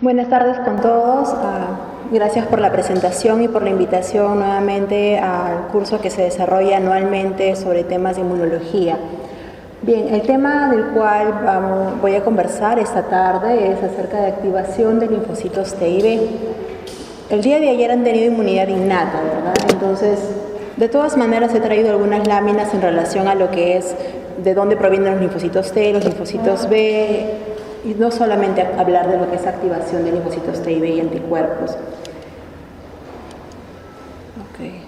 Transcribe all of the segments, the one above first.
Buenas tardes con todos. Gracias por la presentación y por la invitación nuevamente al curso que se desarrolla anualmente sobre temas de inmunología. Bien, el tema del cual voy a conversar esta tarde es acerca de activación de linfocitos T y B. El día de ayer han tenido inmunidad innata, ¿verdad? Entonces, de todas maneras he traído algunas láminas en relación a lo que es de dónde provienen los linfocitos T, los linfocitos B, y no solamente hablar de lo que es activación de linfocitos T y B y anticuerpos. Okay.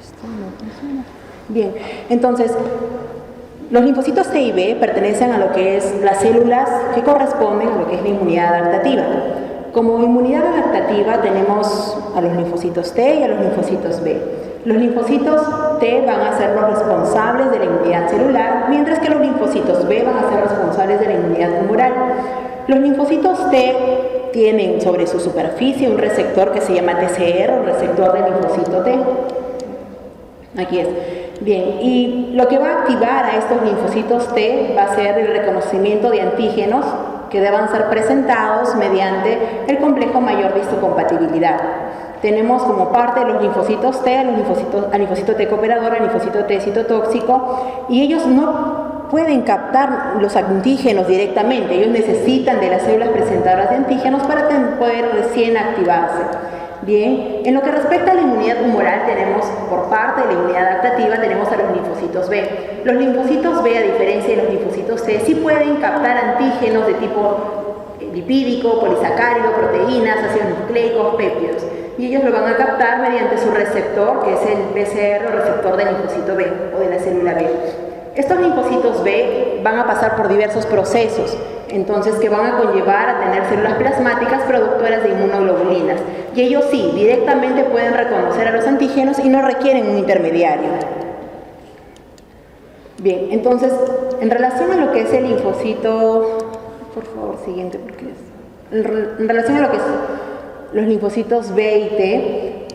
Esto no funciona. Bien, entonces, los linfocitos T y B pertenecen a lo que es las células que corresponden a lo que es la inmunidad adaptativa. Como inmunidad adaptativa tenemos a los linfocitos T y a los linfocitos B. Los linfocitos T van a ser los responsables de la inmunidad celular, mientras que los linfocitos B van a ser responsables de la inmunidad tumoral. Los linfocitos T tienen sobre su superficie un receptor que se llama TCR, o receptor del linfocito T. Aquí es. Bien, y lo que va a activar a estos linfocitos T va a ser el reconocimiento de antígenos que deban ser presentados mediante el complejo mayor de histocompatibilidad. Tenemos como parte de los linfocitos T, al linfocito T cooperador, al linfocito T citotóxico, y ellos no pueden captar los antígenos directamente, ellos necesitan de las células presentadoras de antígenos para poder recién activarse. Bien, en lo que respecta a la inmunidad tumoral, tenemos por parte de la inmunidad adaptativa, tenemos a los linfocitos B. Los linfocitos B, a diferencia de los linfocitos T, sí pueden captar antígenos de tipo lipídico, polisacárido, proteínas, ácidos nucleicos, péptidos. Y ellos lo van a captar mediante su receptor, que es el BCR, o receptor del linfocito B, o de la célula B. Estos linfocitos B van a pasar por diversos procesos, entonces que van a conllevar a tener células plasmáticas productoras de inmunoglobulinas. Y ellos sí, directamente pueden reconocer a los antígenos y no requieren un intermediario. Bien, entonces, en relación a lo que es el linfocito, por favor, siguiente, porque en relación a lo que es los linfocitos B y T,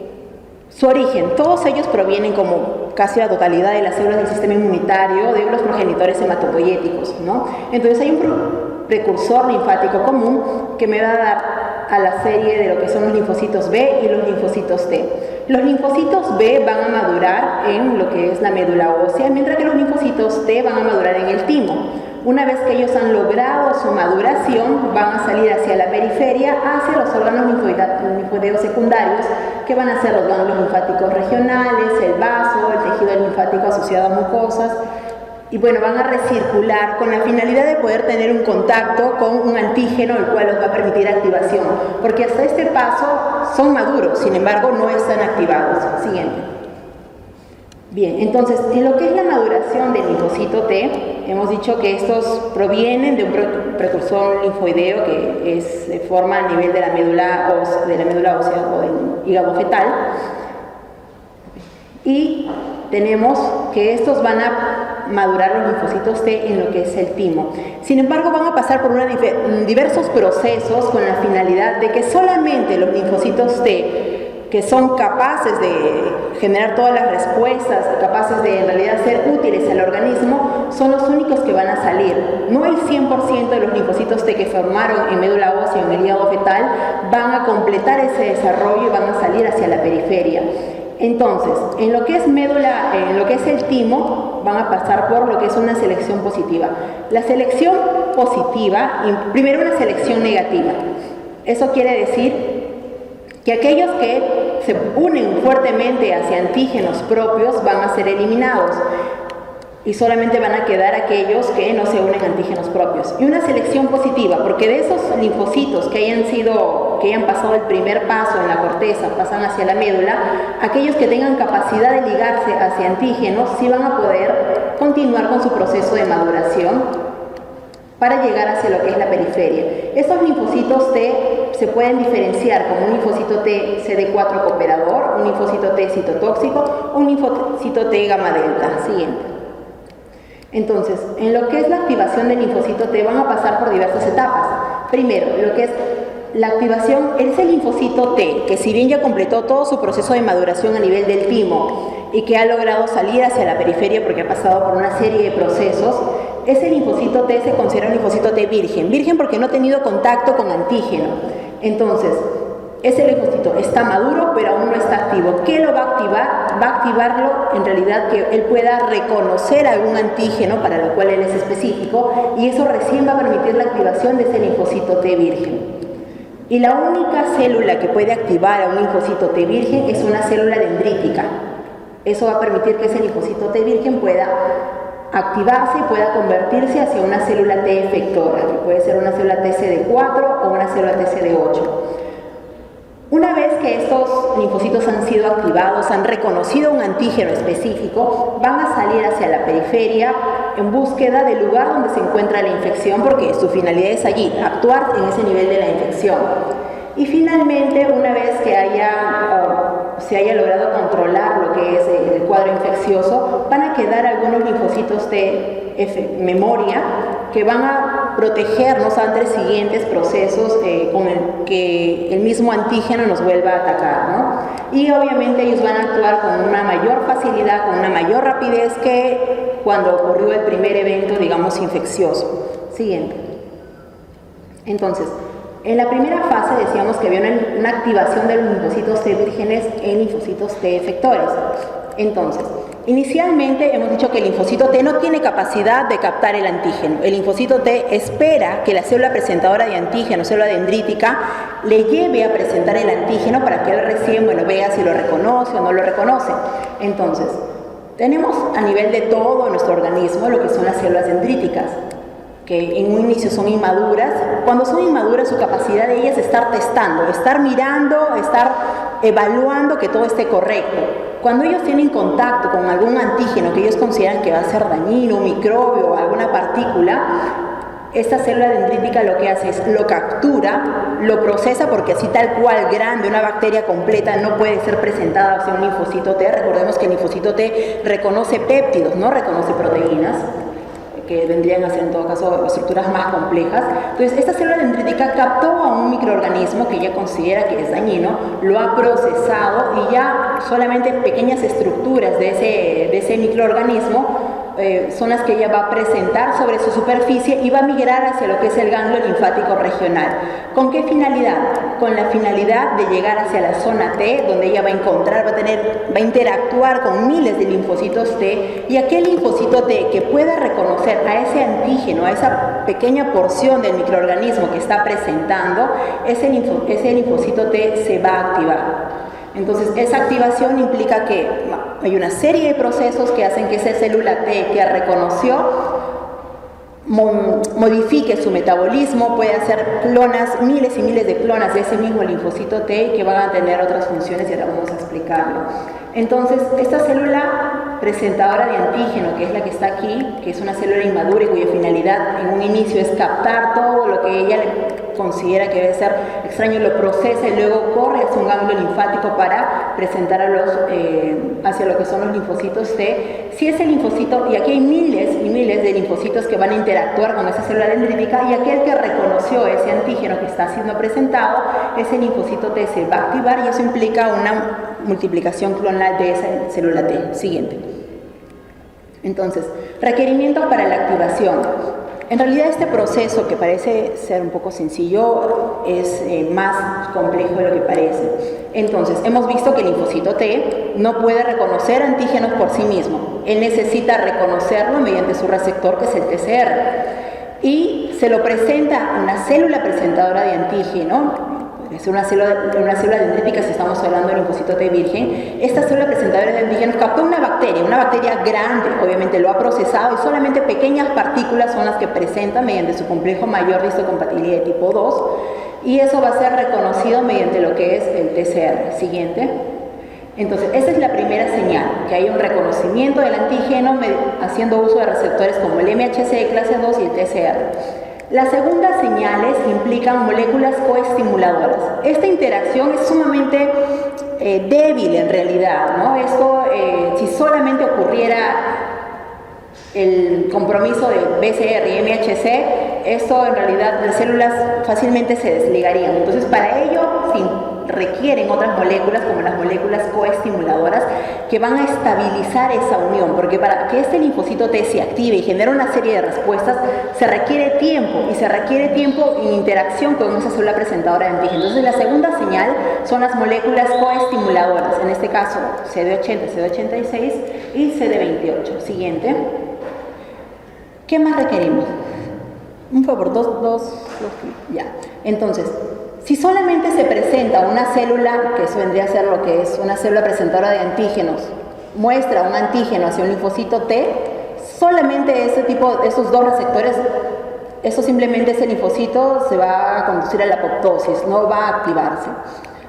su origen, todos ellos provienen como casi la totalidad de las células del sistema inmunitario de los progenitores hematopoyéticos, ¿no? Entonces hay un precursor linfático común que me va a dar a la serie de lo que son los linfocitos B y los linfocitos T. Los linfocitos B van a madurar en lo que es la médula ósea, mientras que los linfocitos T van a madurar en el timo. Una vez que ellos han logrado su maduración, van a salir hacia la periferia, hacia los órganos linfoideos secundarios, que van a ser los ganglios linfáticos regionales, el vaso, el tejido linfático asociado a mucosas, y bueno, van a recircular con la finalidad de poder tener un contacto con un antígeno, el cual los va a permitir activación, porque hasta este paso son maduros, sin embargo no están activados. Siguiente. Bien, entonces, en lo que es la maduración del linfocito T, hemos dicho que estos provienen de un precursor linfoideo que se forma a nivel de la médula ósea o del hígado fetal. Y tenemos que estos van a madurar los linfocitos T en lo que es el timo. Sin embargo, van a pasar por diversos procesos con la finalidad de que solamente los linfocitos T, que son capaces de generar todas las respuestas, capaces de en realidad ser útiles al organismo, son los únicos que van a salir. No el 100% de los linfocitos T que formaron en médula ósea o en el hígado fetal van a completar ese desarrollo y van a salir hacia la periferia. Entonces, en lo que es el timo, van a pasar por lo que es una selección positiva. La selección positiva, primero una selección negativa. Eso quiere decir que aquellos que se unen fuertemente hacia antígenos propios van a ser eliminados y solamente van a quedar aquellos que no se unen a antígenos propios. Y una selección positiva, porque de esos linfocitos que hayan pasado el primer paso en la corteza, pasan hacia la médula, aquellos que tengan capacidad de ligarse hacia antígenos sí van a poder continuar con su proceso de maduración para llegar hacia lo que es la periferia. Estos linfocitos T se pueden diferenciar como un linfocito T CD4 cooperador, un linfocito T citotóxico, un linfocito T gamma delta. Siguiente. Entonces, en lo que es la activación del linfocito T van a pasar por diversas etapas. Primero, lo que es la activación, ese linfocito T, que si bien ya completó todo su proceso de maduración a nivel del timo y que ha logrado salir hacia la periferia porque ha pasado por una serie de procesos, ese linfocito T se considera un linfocito T virgen. Virgen porque no ha tenido contacto con antígeno. Entonces, ese linfocito está maduro, pero aún no está activo. ¿Qué lo va a activar? Va a activarlo en realidad que él pueda reconocer algún antígeno para lo cual él es específico, y eso recién va a permitir la activación de ese linfocito T virgen. Y la única célula que puede activar a un linfocito T virgen es una célula dendrítica. Eso va a permitir que ese linfocito T virgen pueda activarse y pueda convertirse hacia una célula T efectora, que puede ser una célula TCD4 o una célula TCD8. Una vez que estos linfocitos han sido activados, han reconocido un antígeno específico, van a salir hacia la periferia en búsqueda del lugar donde se encuentra la infección, porque su finalidad es allí, actuar en ese nivel de la infección. Y finalmente, una vez que se haya logrado controlar lo que es el cuadro infeccioso, van a quedar algunos linfocitos de memoria que van a protegernos ante siguientes procesos con el que el mismo antígeno nos vuelva a atacar, ¿no? Y obviamente ellos van a actuar con una mayor facilidad, con una mayor rapidez que cuando ocurrió el primer evento, digamos, infeccioso. Siguiente. Entonces, en la primera fase decíamos que había una activación de los linfocitos T vírgenes en linfocitos T efectores. Entonces, inicialmente hemos dicho que el linfocito T no tiene capacidad de captar el antígeno. El linfocito T espera que la célula presentadora de antígeno, célula dendrítica, le lleve a presentar el antígeno para que él recién, vea si lo reconoce o no lo reconoce. Entonces, tenemos a nivel de todo nuestro organismo lo que son las células dendríticas, que en un inicio son inmaduras. Cuando son inmaduras, su capacidad de ellas es estar testando, estar mirando, estar evaluando que todo esté correcto. Cuando ellos tienen contacto con algún antígeno que ellos consideran que va a ser dañino, un microbio o alguna partícula, esta célula dendrítica lo que hace es lo captura, lo procesa, porque así tal cual grande, una bacteria completa no puede ser presentada hacia un linfocito T. Recordemos que el linfocito T reconoce péptidos, no reconoce proteínas, que vendrían a ser en todo caso estructuras más complejas. Entonces, esta célula dendrítica captó a un microorganismo que ella considera que es dañino, lo ha procesado y ya solamente pequeñas estructuras de ese microorganismo son las que ella va a presentar sobre su superficie y va a migrar hacia lo que es el ganglio linfático regional. ¿Con qué finalidad? Con la finalidad de llegar hacia la zona T, donde ella va a encontrar, va a interactuar con miles de linfocitos T, y aquel linfocito T que pueda reconocer a ese antígeno, a esa pequeña porción del microorganismo que está presentando, ese linfocito T se va a activar. Entonces, esa activación implica que hay una serie de procesos que hacen que esa célula T que reconoció modifique su metabolismo, puede hacer clonas, miles y miles de clonas de ese mismo linfocito T que van a tener otras funciones y ahora vamos a explicarlo. Entonces, esta célula presentadora de antígeno, que es la que está aquí, que es una célula inmadura y cuya finalidad en un inicio es captar todo lo que ella considera que debe ser extraño, lo procesa y luego corre hacia un ganglio linfático para presentar hacia lo que son los linfocitos T. Si ese linfocito, y aquí hay miles y miles de linfocitos que van a interactuar con esa célula dendrítica, y aquel que reconoció ese antígeno que está siendo presentado, ese linfocito T se va a activar y eso implica una multiplicación clonal de esa célula T. Siguiente. Entonces, requerimientos para la activación. En realidad este proceso, que parece ser un poco sencillo, es más complejo de lo que parece. Entonces, hemos visto que el linfocito T no puede reconocer antígenos por sí mismo. Él necesita reconocerlo mediante su receptor, que es el TCR. Y se lo presenta a una célula presentadora de antígeno. Es una célula dendrítica si estamos hablando del linfocito T virgen. Esta célula presentadora de antígenos captó una bacteria grande, obviamente lo ha procesado y solamente pequeñas partículas son las que presenta mediante su complejo mayor de histocompatibilidad de tipo 2, y eso va a ser reconocido mediante lo que es el TCR. Siguiente. Entonces, esa es la primera señal, que hay un reconocimiento del antígeno haciendo uso de receptores como el MHC de clase 2 y el TCR. Las segundas señales implican moléculas coestimuladoras. Esta interacción es sumamente débil en realidad, ¿no? Esto, si solamente ocurriera el compromiso de BCR y MHC, esto en realidad las células fácilmente se desligarían. Entonces, para ello, sin requieren otras moléculas, como las moléculas coestimuladoras, que van a estabilizar esa unión, porque para que este linfocito T se active y genere una serie de respuestas, se requiere tiempo, y se requiere tiempo en interacción con esa célula presentadora de antígeno. Entonces, la segunda señal son las moléculas coestimuladoras, en este caso CD80, CD86 y CD28. Siguiente. ¿Qué más requerimos? Un favor, dos, ya. Entonces, si solamente se presenta una célula, que eso vendría a ser lo que es una célula presentadora de antígenos, muestra un antígeno hacia un linfocito T, solamente esos dos receptores, eso simplemente ese linfocito se va a conducir a la apoptosis, no va a activarse.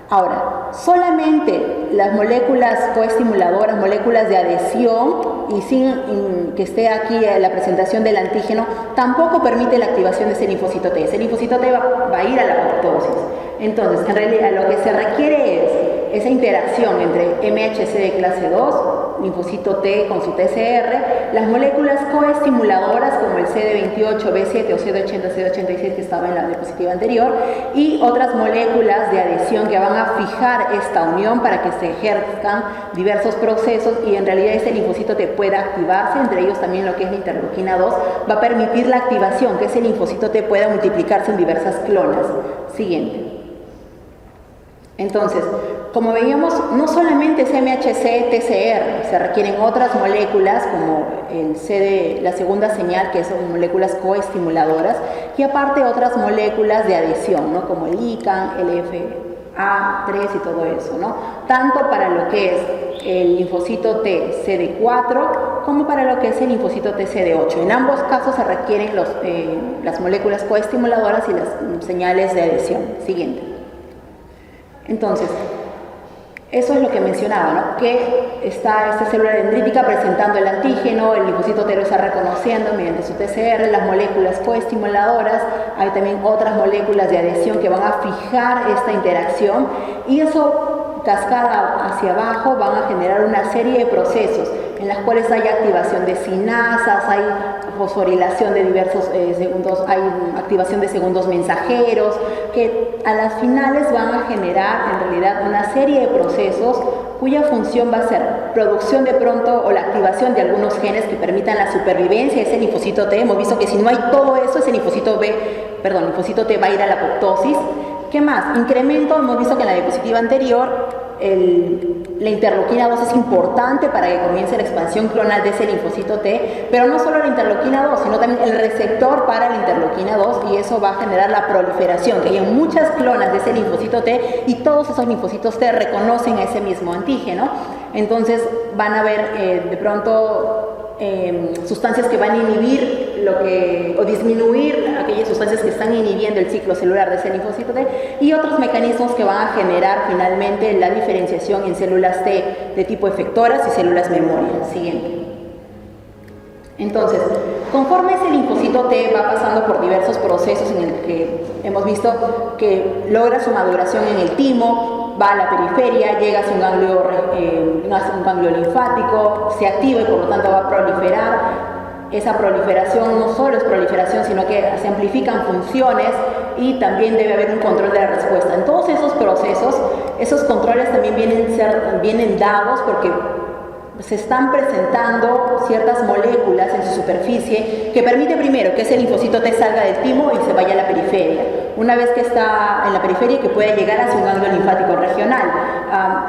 Ahora, solamente las moléculas coestimuladoras, moléculas de adhesión, y sin que esté aquí la presentación del antígeno, tampoco permite la activación de ese linfocito T. Ese linfocito T va a ir a la apoptosis. Entonces, en realidad, lo que se requiere es esa interacción entre MHC de clase 2, linfocito T con su TCR, las moléculas coestimuladoras como el CD28, B7 o CD80, CD86 que estaba en la diapositiva anterior, y otras moléculas de adhesión que van a fijar esta unión para que se ejerzan diversos procesos y en realidad ese linfocito T pueda activarse, entre ellos también lo que es la interleuquina 2, va a permitir la activación, que ese linfocito T pueda multiplicarse en diversas clonas. Siguiente. Entonces, como veíamos, no solamente es MHC, TCR, se requieren otras moléculas como la segunda señal, que son moléculas coestimuladoras, y aparte otras moléculas de adhesión, ¿no? Como el ICAN, el FA3 y todo eso, ¿no? Tanto para lo que es el linfocito T CD4 como para lo que es el linfocito T CD8. En ambos casos se requieren las moléculas coestimuladoras y las señales de adhesión. Siguiente. Entonces, eso es lo que mencionaba, ¿no? Que está esta célula dendrítica presentando el antígeno, el linfocito T lo está reconociendo mediante su TCR, las moléculas coestimuladoras, hay también otras moléculas de adhesión que van a fijar esta interacción y eso, cascada hacia abajo, van a generar una serie de procesos en las cuales hay activación de sinasas, hay fosforilación de diversos segundos, hay activación de segundos mensajeros, que a las finales van a generar en realidad una serie de procesos cuya función va a ser producción de pronto o la activación de algunos genes que permitan la supervivencia de ese linfocito T. Hemos visto que si no hay todo eso, ese linfocito T va a ir a la apoptosis. ¿Qué más? Incremento, hemos visto que en la diapositiva anterior la interleuquina 2 es importante para que comience la expansión clonal de ese linfocito T, pero no solo la interleuquina 2, sino también el receptor para la interleuquina 2 y eso va a generar la proliferación, que hay muchas clonas de ese linfocito T y todos esos linfocitos T reconocen ese mismo antígeno, entonces van a haber de pronto sustancias que van a inhibir o disminuir aquellas sustancias que están inhibiendo el ciclo celular de ese linfocito T y otros mecanismos que van a generar finalmente la diferenciación en células T de tipo efectoras y células memoria. Siguiente. Entonces, conforme ese linfocito T va pasando por diversos procesos en el que hemos visto que logra su maduración en el timo, va a la periferia, llega hacia un ganglio linfático, se activa y por lo tanto va a proliferar. Esa proliferación no solo es proliferación, sino que se amplifican funciones y también debe haber un control de la respuesta. En todos esos procesos, esos controles también vienen dados porque se están presentando ciertas moléculas en su superficie que permite primero que ese linfocito T salga del timo y se vaya a la periferia. Una vez que está en la periferia, que puede llegar hacia un ganglio linfático regional.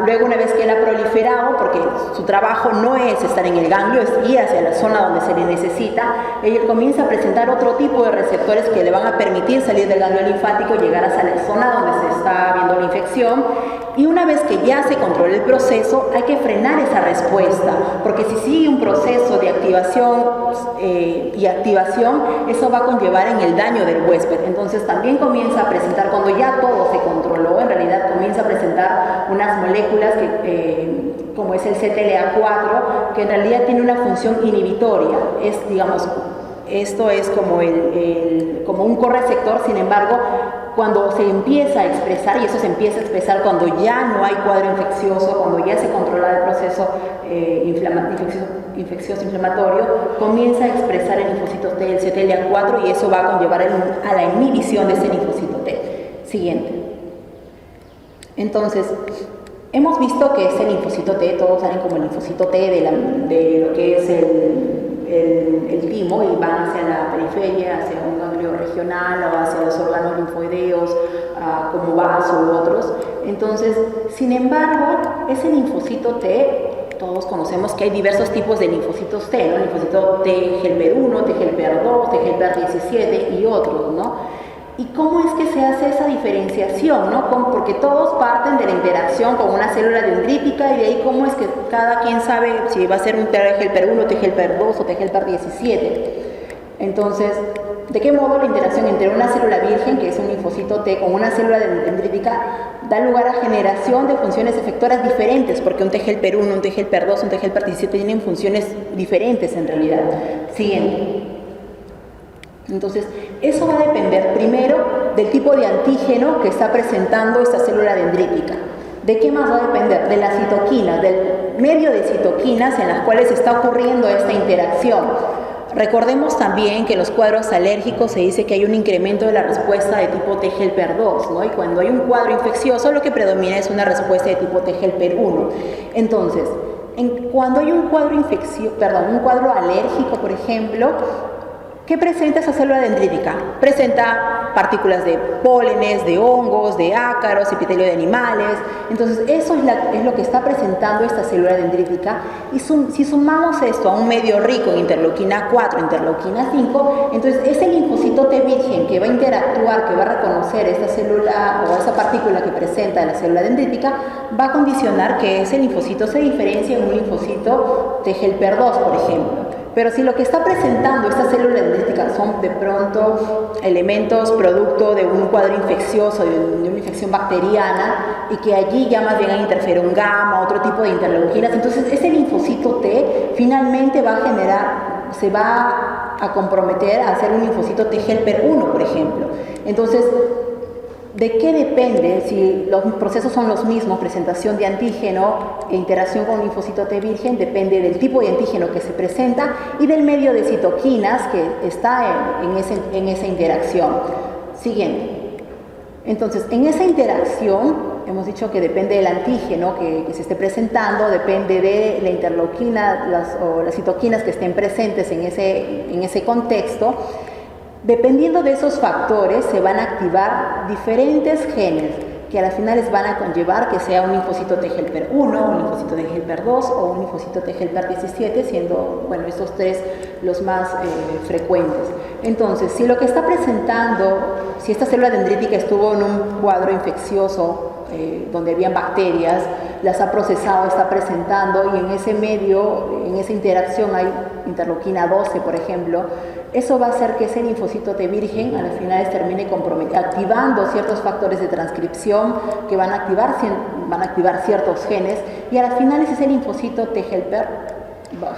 Luego, una vez que él ha proliferado, porque su trabajo no es estar en el ganglio, es ir hacia la zona donde se le necesita, él comienza a presentar otro tipo de receptores que le van a permitir salir del ganglio linfático y llegar hacia la zona donde se está viendo la infección. Y una vez que ya se controla el proceso, hay que frenar esa respuesta, porque si sigue un proceso de activación eso va a conllevar en el daño del huésped. Entonces también comienza a presentar, cuando ya todo se controló, en realidad comienza a presentar unas moléculas como es el CTLA4, que en realidad tiene una función inhibitoria. Esto es como un correceptor, sin embargo, cuando se empieza a expresar, y eso se empieza a expresar cuando ya no hay cuadro infeccioso, cuando ya se controla el proceso infeccioso inflamatorio, comienza a expresar el linfocito T, el CTLA4, y eso va a conllevar a la inhibición de ese linfocito T. Siguiente. Entonces, hemos visto que es el linfocito T, todos saben como el linfocito T de lo que es el timo, y van hacia la periferia, hacia un ganglio regional o hacia los órganos linfoideos, como vaso u otros. Entonces, sin embargo, ese linfocito T, todos conocemos que hay diversos tipos de linfocitos T, ¿no? Linfocito T helper 1, T helper 2, T helper 17 y otros, ¿no? ¿Y cómo es que se hace esa diferenciación, ¿no? Porque todos parten de la interacción con una célula dendrítica, y de ahí cómo es que cada quien sabe si va a ser un T helper 1, T helper 2 o T helper 17. Entonces, ¿de qué modo la interacción entre una célula virgen, que es un linfocito T, con una célula dendrítica da lugar a generación de funciones efectoras diferentes? Porque un T helper 1, un T helper 2, un T helper 17 tienen funciones diferentes en realidad. Siguiente. Entonces, eso va a depender primero del tipo de antígeno que está presentando esta célula dendrítica. ¿De qué más va a depender? De las citoquinas, del medio de citoquinas en las cuales está ocurriendo esta interacción. Recordemos también que en los cuadros alérgicos se dice que hay un incremento de la respuesta de tipo T helper 2, ¿no? Y cuando hay un cuadro infeccioso, lo que predomina es una respuesta de tipo T helper 1. Entonces, cuando hay un cuadro un cuadro alérgico, por ejemplo, ¿qué presenta esa célula dendrítica? Presenta partículas de pólenes, de hongos, de ácaros, epitelio de animales. Entonces, eso es lo que está presentando esta célula dendrítica. Y si sumamos esto a un medio rico en interleuquina 4, interleuquina 5, entonces ese linfocito T virgen que va a interactuar, que va a reconocer esta célula o esa partícula que presenta la célula dendrítica, va a condicionar que ese linfocito se diferencie en un linfocito T helper 2, por ejemplo. Pero si lo que está presentando esta célula dendrítica son de pronto elementos producto de un cuadro infeccioso, de una infección bacteriana, y que allí ya más bien hay interferón gamma, otro tipo de interleuquinas, entonces ese linfocito T finalmente se va a comprometer a hacer un linfocito T helper 1, por ejemplo. Entonces, ¿de qué depende? Si los procesos son los mismos, presentación de antígeno e interacción con linfocito T virgen, depende del tipo de antígeno que se presenta y del medio de citoquinas que está en esa interacción. Siguiente. Entonces, en esa interacción, hemos dicho que depende del antígeno que se esté presentando, depende de la interleuquina o las citoquinas que estén presentes en ese contexto. Dependiendo de esos factores, se van a activar diferentes genes que a las finales van a conllevar que sea un linfocito T helper 1, un linfocito T helper 2 o un linfocito T helper 17, siendo, bueno, estos tres los más frecuentes. Entonces, si lo que está presentando, si esta célula dendrítica estuvo en un cuadro infeccioso donde habían bacterias, las ha procesado, está presentando, y en ese medio, en esa interacción hay interleuquina 12, por ejemplo, eso va a hacer que ese linfocito T virgen a las finales termine activando ciertos factores de transcripción que van a activar ciertos genes, y a las finales ese linfocito T helper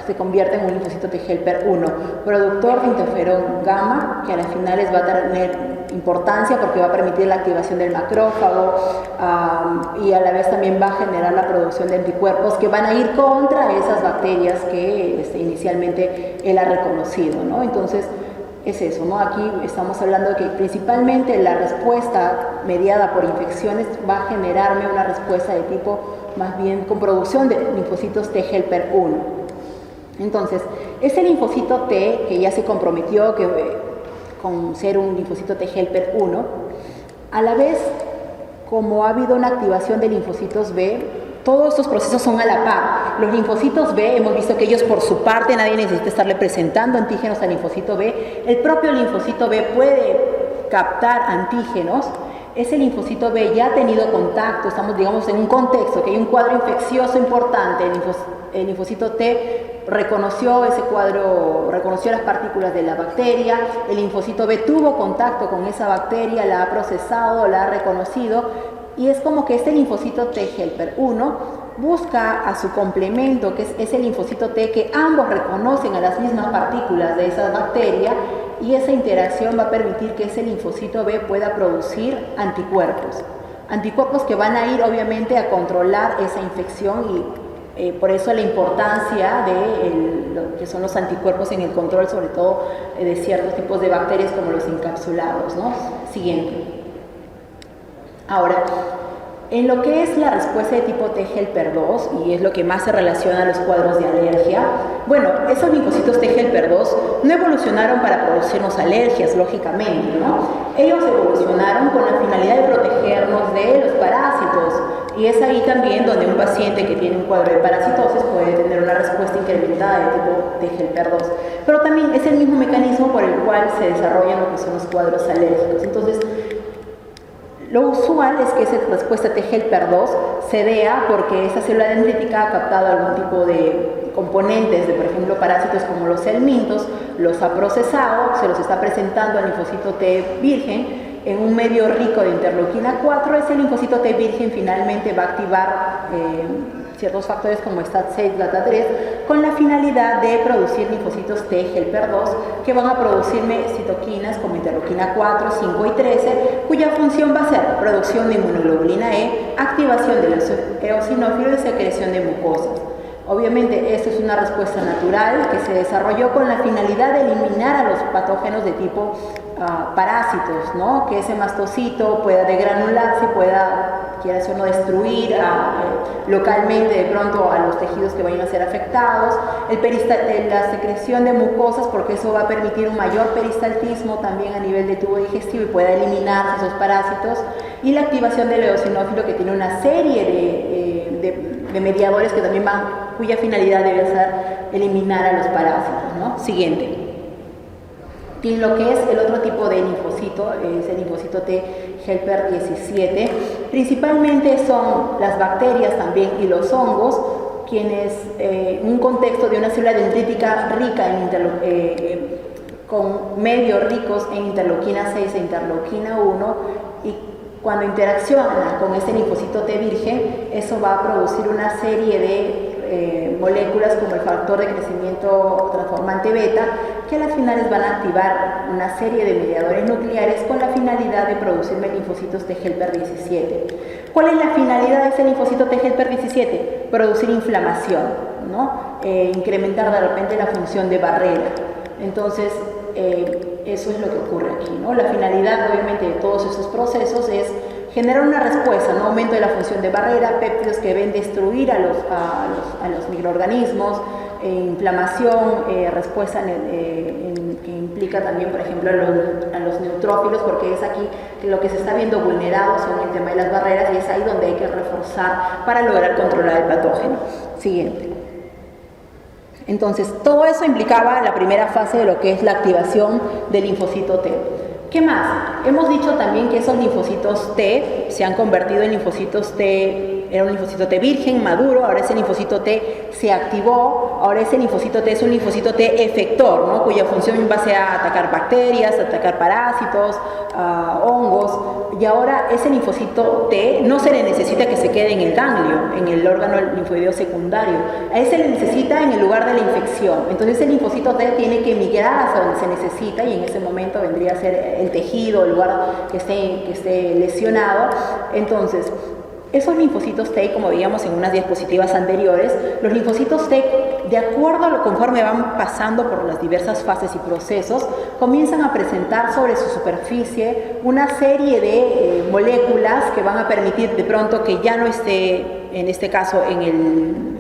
se convierte en un linfocito T helper 1, productor de interferón gamma, que a las finales va a tener importancia porque va a permitir la activación del macrófago y a la vez también va a generar la producción de anticuerpos que van a ir contra esas bacterias que inicialmente él ha reconocido, ¿no? Entonces, es eso, ¿no? Aquí estamos hablando de que principalmente la respuesta mediada por infecciones va a generarme una respuesta de tipo más bien con producción de linfocitos T helper 1. Entonces, ese linfocito T que ya se comprometió con ser un linfocito T helper 1, a la vez, como ha habido una activación de linfocitos B, todos estos procesos son a la par. Los linfocitos B, hemos visto que ellos por su parte, nadie necesita estarle presentando antígenos al linfocito B. El propio linfocito B puede captar antígenos. Ese linfocito B ya ha tenido contacto, estamos, digamos, en un contexto que hay un cuadro infeccioso importante. El linfocito T reconoció ese cuadro, reconoció las partículas de la bacteria, el linfocito B tuvo contacto con esa bacteria, la ha procesado, la ha reconocido, y es como que este linfocito T helper 1 busca a su complemento, que es ese linfocito T que ambos reconocen a las mismas partículas de esa bacteria, y esa interacción va a permitir que ese linfocito B pueda producir anticuerpos que van a ir obviamente a controlar esa infección, y por eso la importancia de lo que son los anticuerpos en el control, sobre todo de ciertos tipos de bacterias como los encapsulados, ¿no? Siguiente. Ahora, En lo que es la respuesta de tipo T helper 2, y es lo que más se relaciona a los cuadros de alergia, bueno, esos linfocitos T helper 2 no evolucionaron para producirnos alergias, lógicamente, ¿no? Ellos evolucionaron con la finalidad de protegernos de los parásitos, y es ahí también donde un paciente que tiene un cuadro de parasitosis puede tener una respuesta incrementada de tipo T helper 2. Pero también es el mismo mecanismo por el cual se desarrollan lo que son los cuadros alérgicos. Entonces, lo usual es que esa respuesta T helper 2 se vea porque esa célula dendrítica ha captado algún tipo de componentes de, por ejemplo, parásitos como los helmintos, los ha procesado, se los está presentando al linfocito T virgen en un medio rico de interleuquina 4. Ese linfocito T virgen finalmente va a activar ciertos factores como STAT6, GATA3, con la finalidad de producir linfocitos T helper 2 que van a producirme citoquinas como interleuquina 4, 5 y 13, cuya función va a ser producción de inmunoglobulina E, activación de los eosinófilos y secreción de mucosas. Obviamente, esta es una respuesta natural que se desarrolló con la finalidad de eliminar a los patógenos de tipo parásitos, ¿no? Que ese mastocito pueda degranularse, pueda, quiera o no, destruir localmente de pronto a los tejidos que vayan a ser afectados, la secreción de mucosas, porque eso va a permitir un mayor peristaltismo también a nivel de tubo digestivo y pueda eliminarse esos parásitos, y la activación del eosinófilo, que tiene una serie de mediadores que también cuya finalidad debe ser eliminar a los parásitos, ¿no? Siguiente. Y lo que es el otro tipo de linfocito, es el linfocito T helper 17, principalmente son las bacterias también y los hongos, quienes en un contexto de una célula dendrítica rica con medios ricos en interleuquina 6 e interleuquina 1, y cuando interacciona con este linfocito T virgen, eso va a producir una serie de moléculas como el factor de crecimiento transformante beta, que a las finales van a activar una serie de mediadores nucleares con la finalidad de producirme linfocitos T helper 17. ¿Cuál es la finalidad de ese linfocito T helper 17? Producir inflamación, ¿no? Incrementar de repente la función de barrera. Entonces, eso es lo que ocurre aquí, ¿no? La finalidad, obviamente, de todos esos procesos es generar una respuesta, ¿no? Aumento de la función de barrera, péptidos que ven destruir a los microorganismos, inflamación, respuesta que implica también, por ejemplo, a los neutrófilos, porque es aquí que lo que se está viendo vulnerado son el tema de las barreras, y es ahí donde hay que reforzar para lograr controlar el patógeno. Siguiente. Entonces, todo eso implicaba la primera fase de lo que es la activación del linfocito T. ¿Qué más? Hemos dicho también que esos linfocitos T se han convertido en linfocitos T, era un linfocito T virgen, maduro, ahora ese linfocito T se activó, ahora ese linfocito T es un linfocito T efector, ¿no? Cuya función va a ser atacar bacterias, atacar parásitos, hongos, y ahora ese linfocito T no se le necesita que se quede en el ganglio, en el órgano linfoideo secundario, a ese le necesita en el lugar de la infección. Entonces el linfocito T tiene que migrar hacia donde se necesita, y en ese momento vendría a ser el tejido, el lugar que esté lesionado. Entonces, esos linfocitos T, como veíamos en unas diapositivas anteriores, los linfocitos T, de acuerdo a conforme van pasando por las diversas fases y procesos, comienzan a presentar sobre su superficie una serie de moléculas que van a permitir de pronto que ya no esté, en este caso, en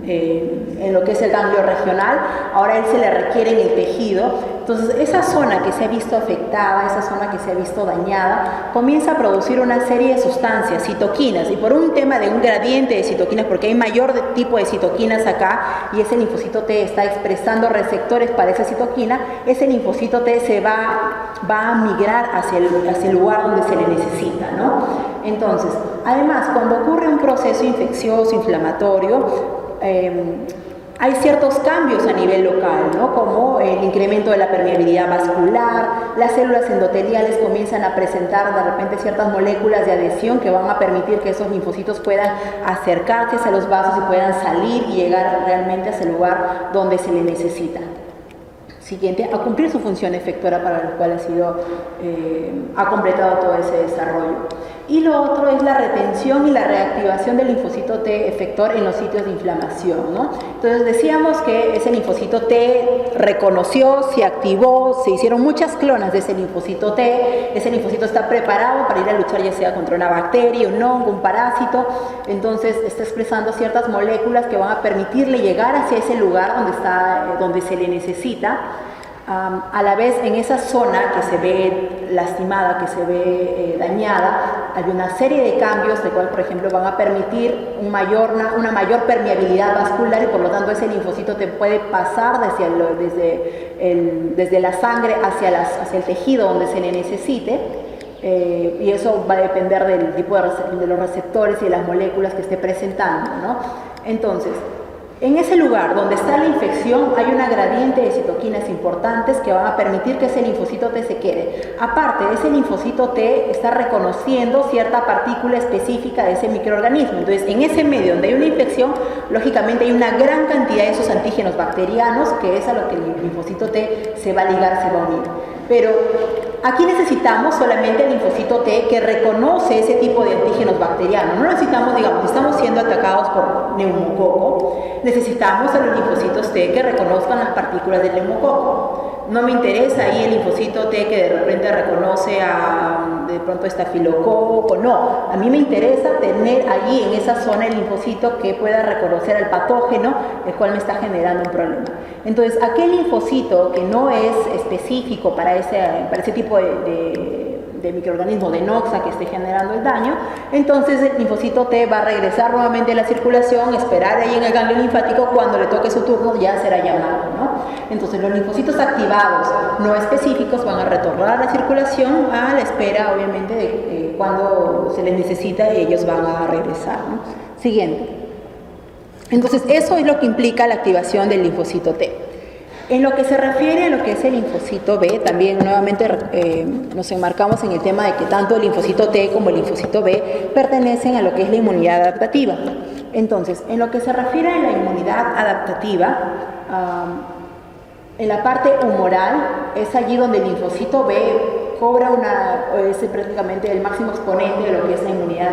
lo que es el ganglio regional, ahora él se le requiere en el tejido. Entonces, esa zona que se ha visto afectada, esa zona que se ha visto dañada, comienza a producir una serie de sustancias, citoquinas, y por un tema de un gradiente de citoquinas, porque hay mayor tipo de citoquinas acá, y ese linfocito T está expresando receptores para esa citoquina, ese linfocito T se va a migrar hacia el lugar donde se le necesita, ¿no? Entonces, además, cuando ocurre un proceso infeccioso, inflamatorio, hay ciertos cambios a nivel local, ¿no? Como el incremento de la permeabilidad vascular, las células endoteliales comienzan a presentar de repente ciertas moléculas de adhesión que van a permitir que esos linfocitos puedan acercarse a los vasos y puedan salir y llegar realmente hacia el lugar donde se le necesita. siguiente a cumplir su función efectora para la cual ha completado todo ese desarrollo. Y lo otro es la retención y la reactivación del linfocito T efector en los sitios de inflamación, ¿no? Entonces decíamos que ese linfocito T reconoció, se activó, se hicieron muchas clonas de ese linfocito T, ese linfocito está preparado para ir a luchar ya sea contra una bacteria, un hongo, un parásito, entonces está expresando ciertas moléculas que van a permitirle llegar hacia ese lugar donde se le necesita. A la vez, en esa zona que se ve lastimada, que se ve dañada, hay una serie de cambios de cual, por ejemplo, van a permitir una mayor permeabilidad vascular y por lo tanto ese linfocito te puede pasar desde la sangre hacia el tejido donde se le necesite. Y eso va a depender del tipo de los receptores y de las moléculas que esté presentando, ¿no? Entonces, en ese lugar donde está la infección hay una gradiente de citoquinas importantes que van a permitir que ese linfocito T se quede. Aparte, ese linfocito T está reconociendo cierta partícula específica de ese microorganismo. Entonces, en ese medio donde hay una infección, lógicamente hay una gran cantidad de esos antígenos bacterianos, que es a lo que el linfocito T se va a ligar, se va a unir. Pero aquí necesitamos solamente el linfocito T que reconoce ese tipo de antígenos bacterianos. No necesitamos, digamos, si estamos siendo atacados por neumococo, necesitamos a los linfocitos T que reconozcan las partículas del neumococo. No me interesa ahí el linfocito T que de repente reconoce de pronto estafilococo, no. A mí me interesa tener allí en esa zona el linfocito que pueda reconocer al patógeno, el cual me está generando un problema. Entonces, aquel linfocito que no es específico para ese tipo de microorganismo, de noxa que esté generando el daño, entonces el linfocito T va a regresar nuevamente a la circulación, esperar ahí en el ganglio linfático, cuando le toque su turno ya será llamado, ¿no? Entonces los linfocitos activados no específicos van a retornar a la circulación a la espera, obviamente, de cuando se les necesita, ellos van a regresar, ¿no? Siguiente. Entonces eso es lo que implica la activación del linfocito T. En lo que se refiere a lo que es el linfocito B, también nuevamente nos enmarcamos en el tema de que tanto el linfocito T como el linfocito B pertenecen a lo que es la inmunidad adaptativa. Entonces, en lo que se refiere a la inmunidad adaptativa, en la parte humoral es allí donde el linfocito B cobra es prácticamente el máximo exponente de lo que es la inmunidad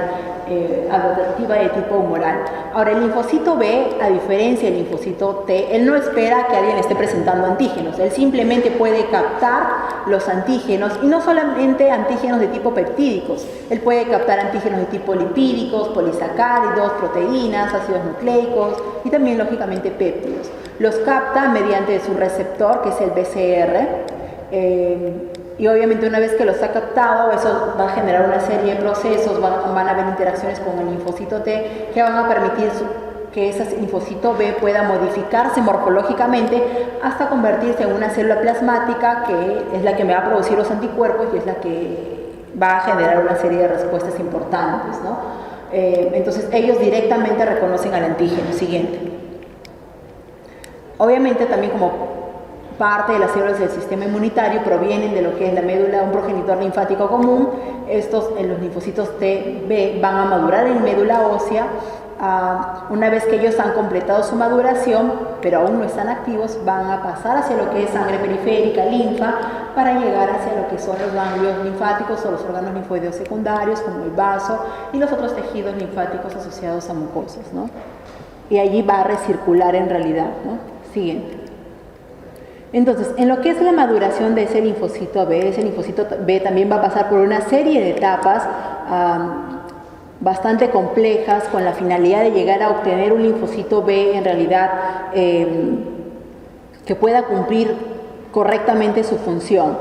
adaptativa de tipo humoral. Ahora, el linfocito B, a diferencia del linfocito T, él no espera que alguien esté presentando antígenos, él simplemente puede captar los antígenos, y no solamente antígenos de tipo peptídicos, él puede captar antígenos de tipo lipídicos, polisacáridos, proteínas, ácidos nucleicos y también, lógicamente, péptidos. Los capta mediante su receptor, que es el BCR, y obviamente una vez que los ha captado, eso va a generar una serie de procesos, van a haber interacciones con el linfocito T que van a permitir que ese linfocito B pueda modificarse morfológicamente hasta convertirse en una célula plasmática, que es la que me va a producir los anticuerpos y es la que va a generar una serie de respuestas importantes, ¿no? Entonces ellos directamente reconocen al antígeno. Siguiente. Obviamente también, como parte de las células del sistema inmunitario provienen de lo que es la médula, un progenitor linfático común. Los linfocitos T-B van a madurar en médula ósea. Una vez que ellos han completado su maduración, pero aún no están activos, van a pasar hacia lo que es sangre periférica, linfa, para llegar hacia lo que son los ganglios linfáticos o los órganos linfoideos secundarios, como el vaso y los otros tejidos linfáticos asociados a mucosas, ¿no? Y allí va a recircular en realidad, ¿no? Siguiente. Entonces, en lo que es la maduración de ese linfocito B también va a pasar por una serie de etapas bastante complejas, con la finalidad de llegar a obtener un linfocito B en realidad que pueda cumplir correctamente su función.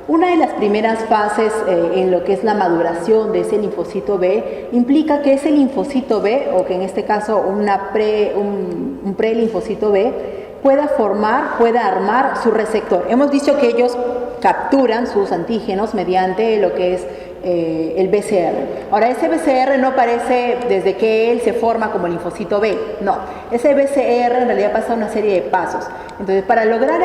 Una de las primeras fases en lo que es la maduración de ese linfocito B implica que ese linfocito B, o que en este caso un prelinfocito B, pueda armar su receptor. Hemos dicho que ellos capturan sus antígenos mediante lo que es el BCR. Ahora, ese BCR no aparece desde que él se forma como linfocito B, no. Ese BCR en realidad pasa una serie de pasos. Entonces, para lograr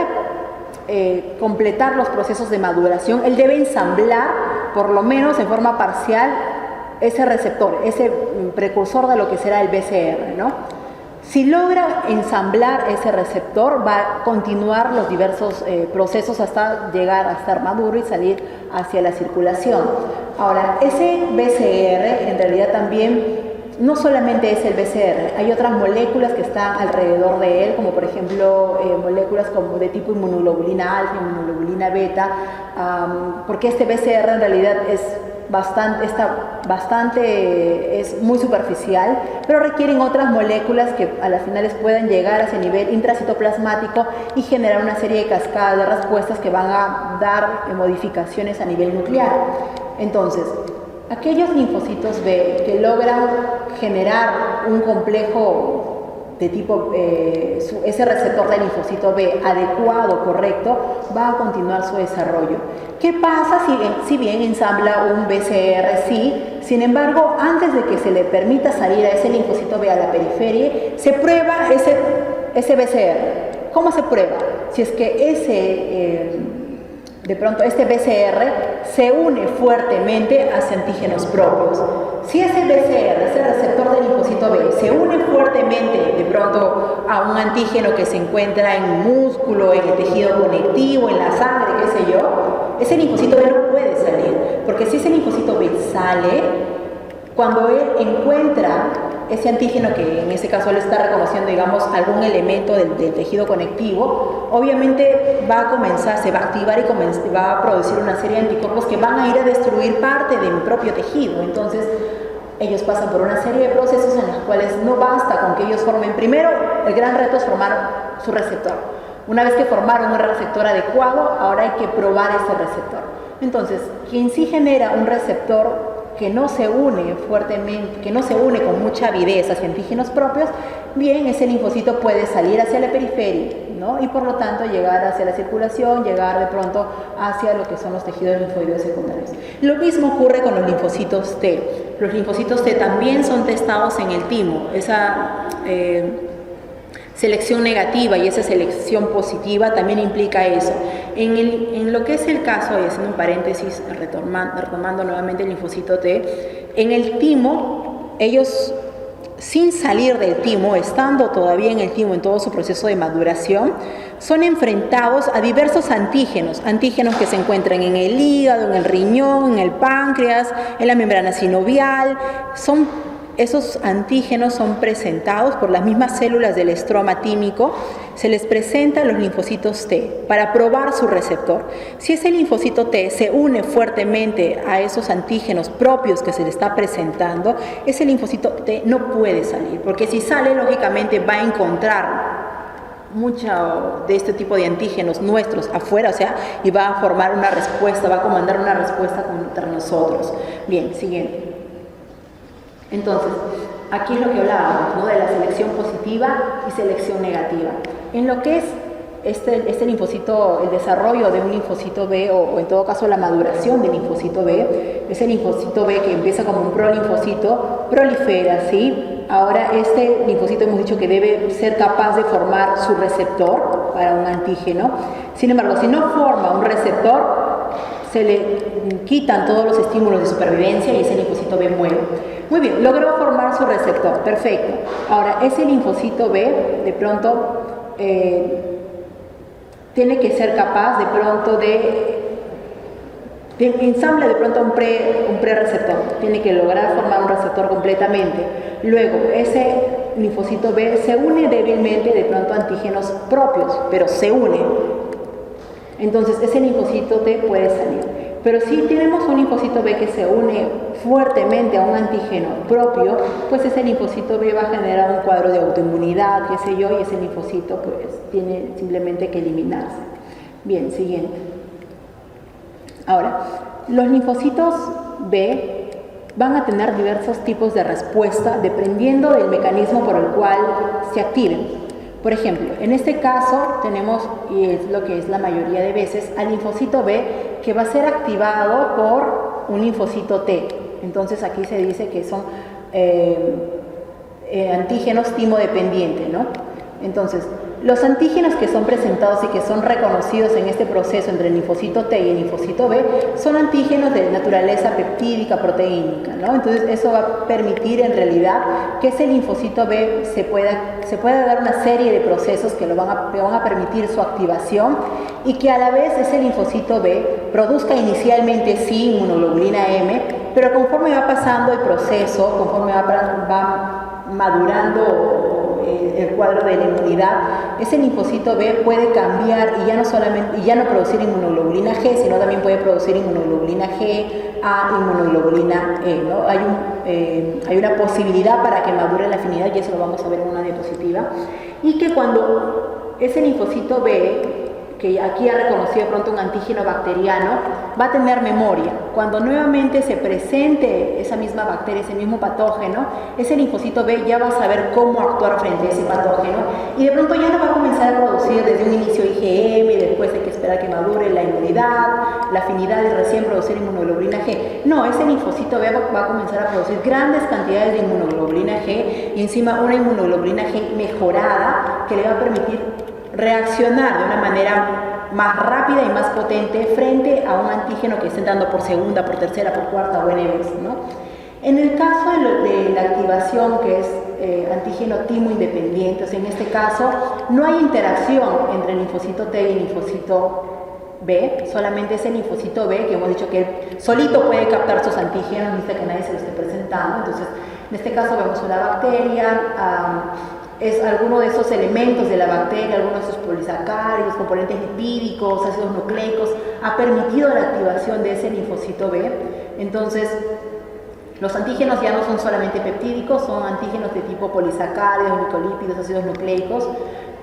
completar los procesos de maduración, él debe ensamblar, por lo menos en forma parcial, ese receptor, ese precursor de lo que será el BCR, ¿no? Si logra ensamblar ese receptor, va a continuar los diversos procesos hasta llegar a estar maduro y salir hacia la circulación. Ahora, ese BCR en realidad también no solamente es el BCR, hay otras moléculas que están alrededor de él, como por ejemplo moléculas como de tipo inmunoglobulina alfa, inmunoglobulina beta, porque este BCR en realidad es es muy superficial, pero requieren otras moléculas que a las finales puedan llegar a ese nivel intracitoplasmático y generar una serie de cascadas de respuestas que van a dar modificaciones a nivel nuclear. Entonces, aquellos linfocitos B que logran generar un complejo de tipo, ese receptor de linfocito B adecuado, correcto, va a continuar su desarrollo. ¿Qué pasa si bien ensambla un BCR? Sí, sin embargo, antes de que se le permita salir a ese linfocito B a la periferia, se prueba ese BCR. ¿Cómo se prueba? Si es que de pronto este BCR se une fuertemente hacia antígenos propios. Si ese BCR, ese receptor del linfocito B, se une fuertemente de pronto a un antígeno que se encuentra en un músculo, en el tejido conectivo, en la sangre, qué sé yo, ese linfocito B no puede salir, porque si ese linfocito B sale, cuando él encuentra ese antígeno que en ese caso él está reconociendo, digamos, algún elemento del tejido conectivo, obviamente va a comenzar, se va a activar y va a producir una serie de anticuerpos que van a ir a destruir parte de mi propio tejido. Entonces, ellos pasan por una serie de procesos en los cuales no basta con que ellos formen. Primero, el gran reto es formar su receptor. Una vez que formaron un receptor adecuado, ahora hay que probar ese receptor. Entonces, quien sí genera un receptor que no se une fuertemente, que no se une con mucha avidez hacia antígenos propios, bien, ese linfocito puede salir hacia la periferia, ¿no? Y por lo tanto llegar hacia la circulación, llegar de pronto hacia lo que son los tejidos linfoideos secundarios. Lo mismo ocurre con los linfocitos T. Los linfocitos T también son testados en el timo. Esa selección negativa y esa selección positiva también implica eso. En lo que es el caso, y haciendo un paréntesis, retomando nuevamente el linfocito T, en el timo, ellos sin salir del timo, estando todavía en el timo en todo su proceso de maduración, son enfrentados a diversos antígenos que se encuentran en el hígado, en el riñón, en el páncreas, en la membrana sinovial. Esos antígenos son presentados por las mismas células del estroma tímico, se les presenta a los linfocitos T para probar su receptor. Si ese linfocito T se une fuertemente a esos antígenos propios que se le está presentando, ese linfocito T no puede salir, porque si sale, lógicamente va a encontrar mucho de este tipo de antígenos nuestros afuera, o sea, y va a formar una respuesta, va a comandar una respuesta contra nosotros. Bien, siguiente. Entonces, aquí es lo que hablábamos, ¿no? De la selección positiva y selección negativa. En lo que es este linfocito, el desarrollo de un linfocito B, o en todo caso la maduración del linfocito B, ese linfocito B que empieza como un prolinfocito, prolifera, ¿sí? Ahora este linfocito hemos dicho que debe ser capaz de formar su receptor para un antígeno. Sin embargo, si no forma un receptor, se le quitan todos los estímulos de supervivencia y ese linfocito B muere. Muy bien, logró formar su receptor, perfecto. Ahora, ese linfocito B, de pronto, tiene que ser capaz de pronto ensambla de pronto un prereceptor, tiene que lograr formar un receptor completamente. Luego, ese linfocito B se une débilmente de pronto a antígenos propios, pero se une. Entonces, ese linfocito T puede salir. Pero si tenemos un linfocito B que se une fuertemente a un antígeno propio, pues ese linfocito B va a generar un cuadro de autoinmunidad, qué sé yo, y ese linfocito pues tiene simplemente que eliminarse. Bien, siguiente. Ahora, los linfocitos B van a tener diversos tipos de respuesta dependiendo del mecanismo por el cual se activen. Por ejemplo, en este caso tenemos, y es lo que es la mayoría de veces, al linfocito B que va a ser activado por un linfocito T. Entonces aquí se dice que son antígenos timodependientes, ¿no? Entonces, Los antígenos que son presentados y que son reconocidos en este proceso entre el linfocito T y el linfocito B son antígenos de naturaleza peptídica, proteínica, ¿no? Entonces eso va a permitir en realidad que ese linfocito B se pueda dar una serie de procesos que van a permitir su activación y que a la vez ese linfocito B produzca inicialmente sí inmunoglobulina M, pero conforme va pasando el proceso, conforme va madurando el cuadro de la inmunidad, ese linfocito B puede cambiar y ya no producir inmunoglobulina G, sino también puede producir inmunoglobulina G a inmunoglobulina E, ¿no? Hay una posibilidad para que madure la afinidad, y eso lo vamos a ver en una diapositiva, y que cuando ese linfocito B, que aquí ha reconocido de pronto un antígeno bacteriano, va a tener memoria. Cuando nuevamente se presente esa misma bacteria, ese mismo patógeno, ese linfocito B ya va a saber cómo actuar frente a ese patógeno y de pronto ya no va a comenzar a producir desde un inicio IgM y después hay que esperar que madure la inmunidad, la afinidad y recién producir inmunoglobulina G. No, ese linfocito B va a comenzar a producir grandes cantidades de inmunoglobulina G y encima una inmunoglobulina G mejorada que le va a permitir reaccionar de una manera más rápida y más potente frente a un antígeno que estén dando por segunda, por tercera, por cuarta o N vez, ¿no? En el caso de la activación, que es antígeno timo independiente, o sea, en este caso no hay interacción entre el linfocito T y el linfocito B, solamente es el linfocito B, que hemos dicho que él solito puede captar sus antígenos, no necesita que nadie se lo esté presentando. Entonces, en este caso vemos una bacteria, es alguno de esos elementos de la bacteria, algunos de esos polisacáridos, componentes lipídicos, ácidos nucleicos, ha permitido la activación de ese linfocito B. Entonces, los antígenos ya no son solamente peptídicos, son antígenos de tipo polisacáridos, glucolípidos, ácidos nucleicos.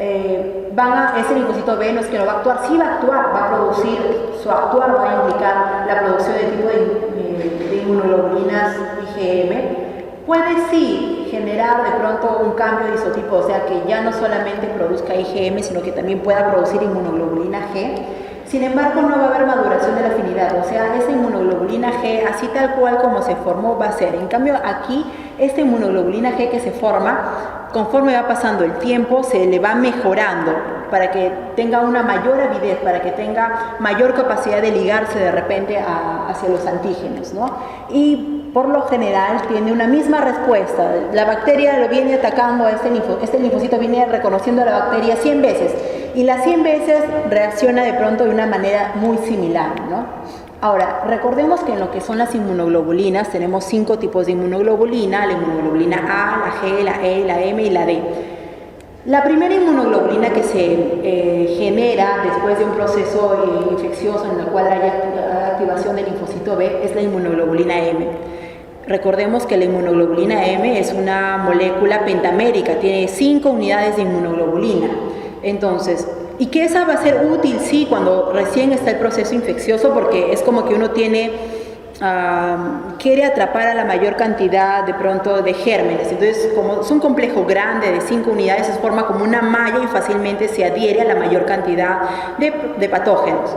Ese linfocito B no es que no va a actuar, sí va a actuar, va a producir, su actuar va a implicar la producción de tipo de inmunoglobulinas IgM. Puede sí generar de pronto un cambio de isotipo, o sea que ya no solamente produzca IgM, sino que también pueda producir inmunoglobulina G. Sin embargo, no va a haber maduración de la afinidad, o sea, esa inmunoglobulina G, así tal cual como se formó, va a ser. En cambio, aquí, esta inmunoglobulina G que se forma, conforme va pasando el tiempo, se le va mejorando para que tenga una mayor avidez, para que tenga mayor capacidad de ligarse de repente hacia los antígenos, ¿no? Y por lo general tiene una misma respuesta. La bacteria lo viene atacando a este linfocito viene reconociendo a la bacteria 100 veces y las 100 veces reacciona de pronto de una manera muy similar, ¿no? Ahora, recordemos que en lo que son las inmunoglobulinas tenemos 5 tipos de inmunoglobulina: la inmunoglobulina A, la G, la E, la M y la D. La primera inmunoglobulina que se genera después de un proceso infeccioso en el cual haya activación del linfocito B es la inmunoglobulina M. Recordemos que la inmunoglobulina M es una molécula pentamérica, tiene 5 unidades de inmunoglobulina. Entonces, y que esa va a ser útil, sí, cuando recién está el proceso infeccioso, porque es como que uno quiere atrapar a la mayor cantidad de pronto de gérmenes. Entonces, como es un complejo grande de 5 unidades, se forma como una malla y fácilmente se adhiere a la mayor cantidad de patógenos.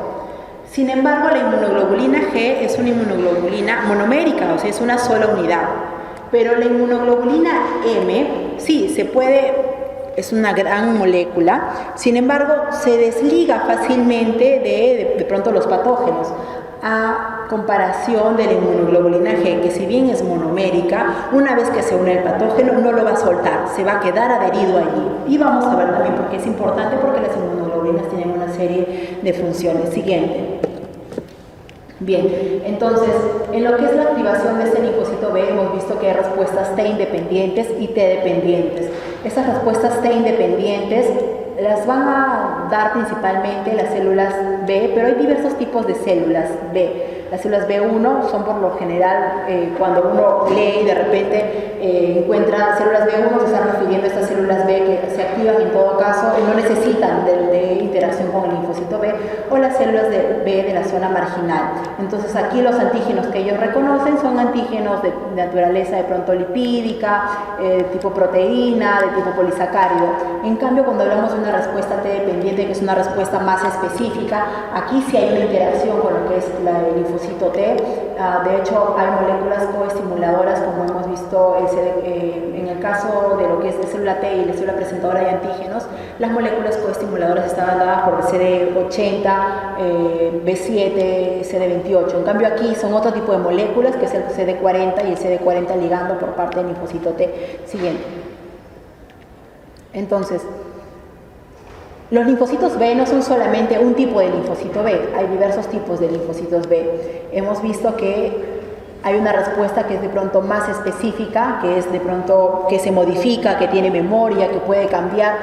Sin embargo, la inmunoglobulina G es una inmunoglobulina monomérica, o sea, es una sola unidad. Pero la inmunoglobulina M, sí, se puede, es una gran molécula, sin embargo, se desliga fácilmente de pronto los patógenos, a comparación de la inmunoglobulina G, que si bien es monomérica, una vez que se une el patógeno no lo va a soltar, se va a quedar adherido allí. Y vamos a ver también por qué es importante, porque las inmunoglobulinas tienen una serie de funciones. Siguiente. Bien, entonces, en lo que es la activación de este linfocito B, hemos visto que hay respuestas T independientes y T dependientes. Estas respuestas T independientes las van a dar principalmente las células B, pero hay diversos tipos de células B. Las células B1 son por lo general, cuando uno lee y de repente encuentra células B1, se está refiriendo a estas células B que se activan en todo caso y no necesitan de interacción con el linfocito B, o las células B de la zona marginal. Entonces aquí los antígenos que ellos reconocen son antígenos de naturaleza de pronto lipídica, tipo proteína, de tipo polisacárido. En cambio, cuando hablamos de una respuesta T dependiente, que es una respuesta más específica, aquí sí hay una interacción con lo que es el linfocito T. De hecho, hay moléculas coestimuladoras, como hemos visto en el caso de lo que es la célula T y la célula presentadora de antígenos. Las moléculas coestimuladoras estaban dadas por el CD80, B7, CD28. En cambio aquí son otro tipo de moléculas, que es el CD40 y el CD40 ligando por parte del linfocito T. Siguiente. Entonces, los linfocitos B no son solamente un tipo de linfocito B, hay diversos tipos de linfocitos B. Hemos visto que hay una respuesta que es de pronto más específica, que es de pronto que se modifica, que tiene memoria, que puede cambiar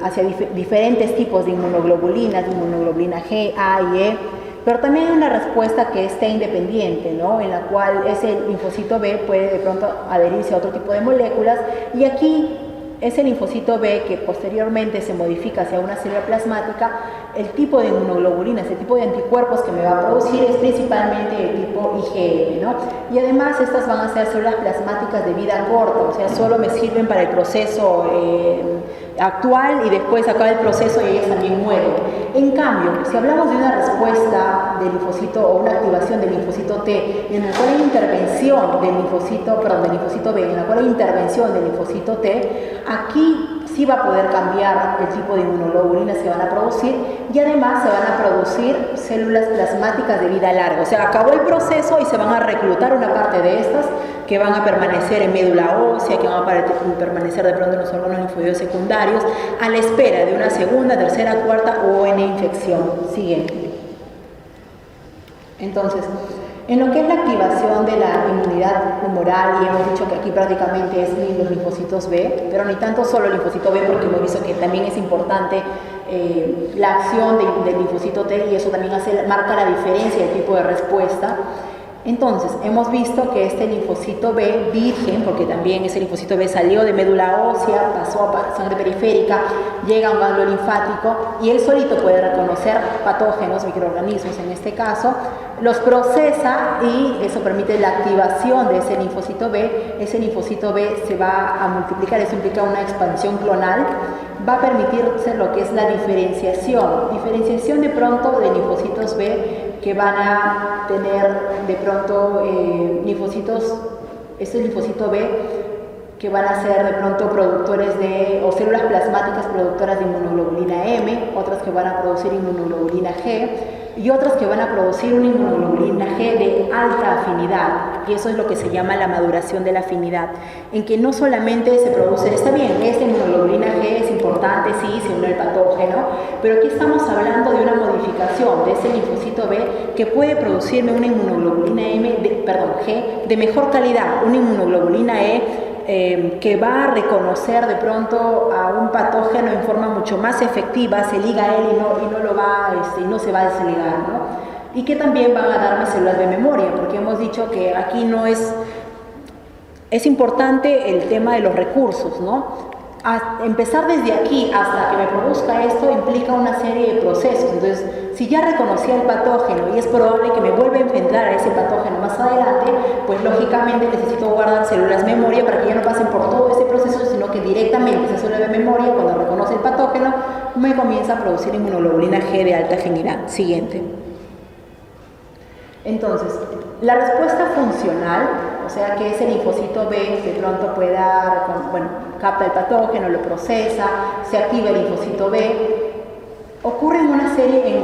hacia diferentes tipos de inmunoglobulinas, de inmunoglobulina G, A y E. Pero también hay una respuesta que es T independiente, ¿no? En la cual ese linfocito B puede de pronto adherirse a otro tipo de moléculas, y aquí ese linfocito B que posteriormente se modifica hacia una célula plasmática, el tipo de inmunoglobulinas, el tipo de anticuerpos que me va a producir es principalmente de tipo IgM, ¿no? Y además estas van a ser células plasmáticas de vida corta, o sea, solo me sirven para el proceso actual, y después acaba el proceso y ellas también mueren. En cambio, si hablamos de una respuesta del linfocito o una activación del linfocito T, en la cual hay intervención del linfocito B, en la cual hay intervención del linfocito T, aquí sí va a poder cambiar el tipo de inmunoglobulinas que van a producir, y además se van a producir células plasmáticas de vida larga. O sea, acabó el proceso y se van a reclutar una parte de estas que van a permanecer en médula ósea, que van a permanecer de pronto en los órganos linfoideos secundarios, a la espera de una segunda, tercera, cuarta o N infección. Siguiente. Entonces, en lo que es la activación de la inmunidad humoral, y hemos dicho que aquí prácticamente es los linfocitos B, pero ni tanto solo el linfocito B, porque hemos visto que también es importante la acción del linfocito T, y eso también marca la diferencia del tipo de respuesta. Entonces, hemos visto que este linfocito B virgen, porque también ese linfocito B salió de médula ósea, pasó a sangre periférica, llega a un ganglio linfático, y él solito puede reconocer patógenos, microorganismos en este caso, los procesa, y eso permite la activación de ese linfocito B. Ese linfocito B se va a multiplicar, eso implica una expansión clonal, va a permitirse lo que es la diferenciación de pronto de linfocitos B, que van a tener de pronto estos linfocitos B que van a ser de pronto productores o células plasmáticas productoras de inmunoglobulina M, otras que van a producir inmunoglobulina G, y otras que van a producir una inmunoglobulina G de alta afinidad, y eso es lo que se llama la maduración de la afinidad, en que no solamente se produce, está bien, esta inmunoglobulina G es importante, sí, se une el patógeno, pero aquí estamos hablando de una modificación de ese linfocito B que puede producirme una inmunoglobulina G de mejor calidad, una inmunoglobulina E que va a reconocer de pronto a un patógeno en forma mucho más efectiva, se liga a él y no se va a desligar, ¿no? Y que también van a darme células de memoria, porque hemos dicho que aquí no es importante el tema de los recursos, ¿no? Empezar desde aquí hasta que me produzca esto implica una serie de procesos. Entonces, si ya reconocí el patógeno y es probable que me vuelva a enfrentar a ese patógeno más adelante, pues lógicamente necesito guardar células memoria para que ya no pasen por todo ese proceso, sino que directamente esa célula de memoria, cuando reconoce el patógeno, me comienza a producir inmunoglobulina G de alta afinidad. Siguiente. Entonces, la respuesta funcional, o sea que ese linfocito B de pronto capta el patógeno, lo procesa, se activa el linfocito B, ocurre en una serie,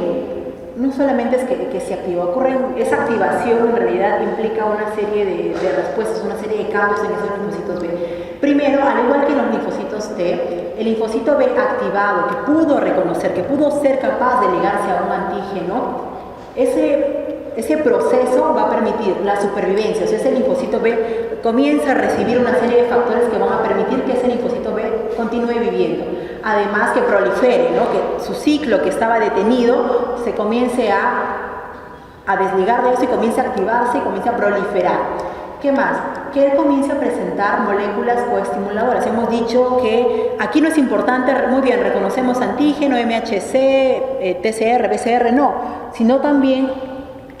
no solamente es que se activa, esa activación en realidad implica una serie de respuestas, una serie de cambios en esos linfocitos B. Primero, al igual que en los linfocitos T, el linfocito B activado, que pudo reconocer, que pudo ser capaz de ligarse a un antígeno, ese proceso va a permitir la supervivencia. O sea, ese linfocito B comienza a recibir una serie de factores que van a permitir que ese linfocito B continúe viviendo. Además que prolifere, ¿no? Que su ciclo que estaba detenido se comience a desligar de eso y comience a activarse y comience a proliferar. ¿Qué más? Que él comience a presentar moléculas coestimuladoras. Hemos dicho que aquí no es importante, muy bien, reconocemos antígeno, MHC, TCR, BCR, no, sino también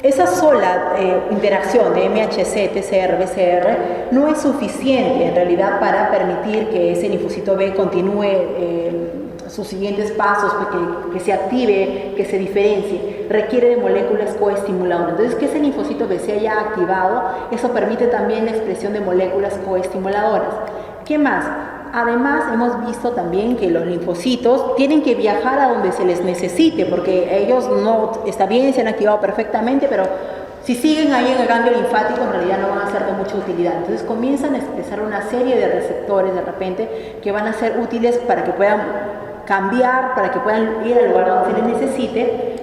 esa sola interacción de MHC, TCR, BCR no es suficiente en realidad para permitir que ese linfocito B continúe sus siguientes pasos, que se active, que se diferencie. Requiere de moléculas coestimuladoras. Entonces, que ese linfocito B se haya activado, eso permite también la expresión de moléculas coestimuladoras. ¿Qué más? Además, hemos visto también que los linfocitos tienen que viajar a donde se les necesite, porque ellos no, está bien, se han activado perfectamente, pero si siguen ahí en el ganglio linfático, en realidad no van a ser de mucha utilidad. Entonces comienzan a expresar una serie de receptores de repente que van a ser útiles para que puedan cambiar, para que puedan ir al lugar donde se les necesite,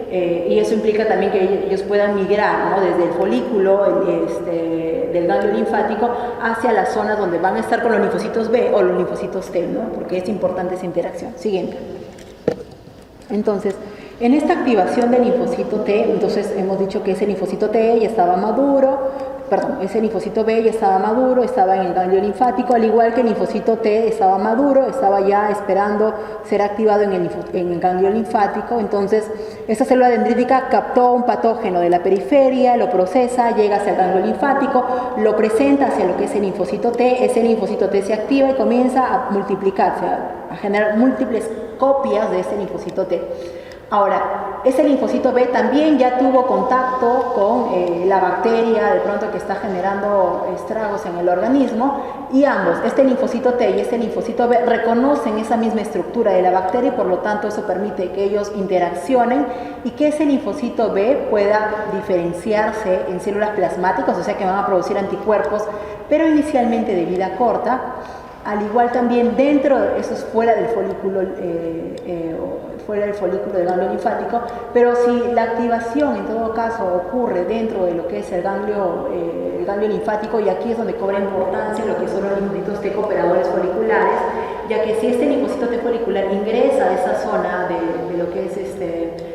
y eso implica también que ellos puedan migrar, ¿no?, desde el folículo del ganglio linfático hacia las zonas donde van a estar con los linfocitos B o los linfocitos T, ¿no?, porque es importante esa interacción. Siguiente. Entonces, en esta activación del linfocito T, entonces hemos dicho que ese linfocito T ya estaba maduro, ese linfocito B ya estaba maduro, estaba en el ganglio linfático, al igual que el linfocito T estaba maduro, estaba ya esperando ser activado en el ganglio linfático. Entonces, esta célula dendrítica captó un patógeno de la periferia, lo procesa, llega hacia el ganglio linfático, lo presenta hacia lo que es el linfocito T, ese linfocito T se activa y comienza a multiplicarse, a generar múltiples copias de ese linfocito T. Ahora, ese linfocito B también ya tuvo contacto con la bacteria de pronto que está generando estragos en el organismo, y ambos, este linfocito T y este linfocito B, reconocen esa misma estructura de la bacteria, y por lo tanto eso permite que ellos interaccionen y que ese linfocito B pueda diferenciarse en células plasmáticas, o sea que van a producir anticuerpos, pero inicialmente de vida corta. Al igual también dentro, eso es fuera del folículo del ganglio linfático, pero si la activación en todo caso ocurre dentro de lo que es el ganglio linfático, y aquí es donde cobra importancia lo que son los linfocitos T cooperadores foliculares, ya que si este linfocito T folicular ingresa a esa zona de lo que es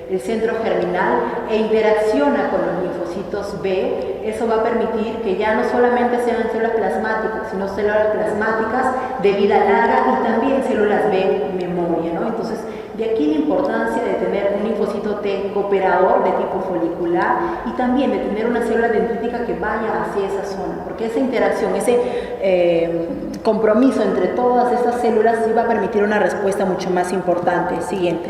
el centro germinal e interacciona con los linfocitos B, eso va a permitir que ya no solamente sean células plasmáticas, sino células plasmáticas de vida larga y también células B memoria, ¿no? Entonces, de aquí la importancia de tener un linfocito T cooperador de tipo folicular y también de tener una célula dendrítica que vaya hacia esa zona, porque esa interacción, ese compromiso entre todas estas células sí va a permitir una respuesta mucho más importante. Siguiente.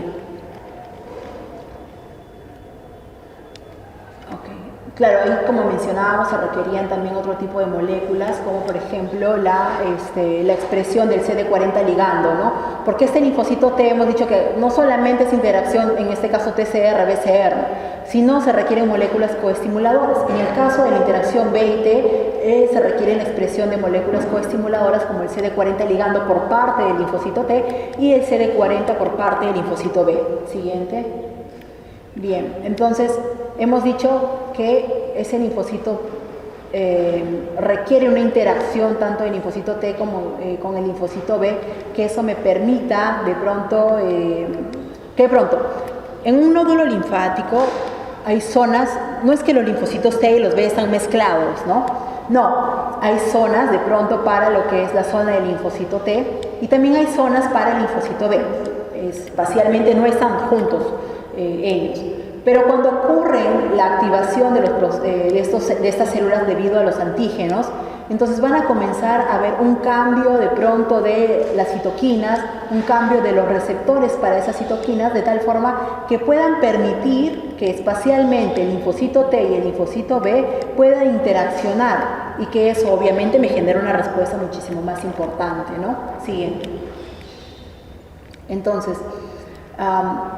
Claro, ahí como mencionábamos se requerían también otro tipo de moléculas, como por ejemplo la expresión del CD40 ligando, ¿no? Porque este linfocito T hemos dicho que no solamente es interacción, en este caso TCR, BCR, sino se requieren moléculas coestimuladoras. En el caso de la interacción B y T, se requiere la expresión de moléculas coestimuladoras como el CD40 ligando por parte del linfocito T y el CD40 por parte del linfocito B. Siguiente. Bien, entonces hemos dicho que ese linfocito requiere una interacción tanto del linfocito T como con el linfocito B, que eso me permita de pronto, en un nódulo linfático hay zonas, no es que los linfocitos T y los B están mezclados, ¿no? No, hay zonas de pronto para lo que es la zona del linfocito T y también hay zonas para el linfocito B, espacialmente no están juntos ellos. Pero cuando ocurre la activación de estas células debido a los antígenos, entonces van a comenzar a ver un cambio de pronto de las citoquinas, un cambio de los receptores para esas citoquinas, de tal forma que puedan permitir que espacialmente el linfocito T y el linfocito B puedan interaccionar, y que eso obviamente me genera una respuesta muchísimo más importante, ¿no? Siguiente. Entonces,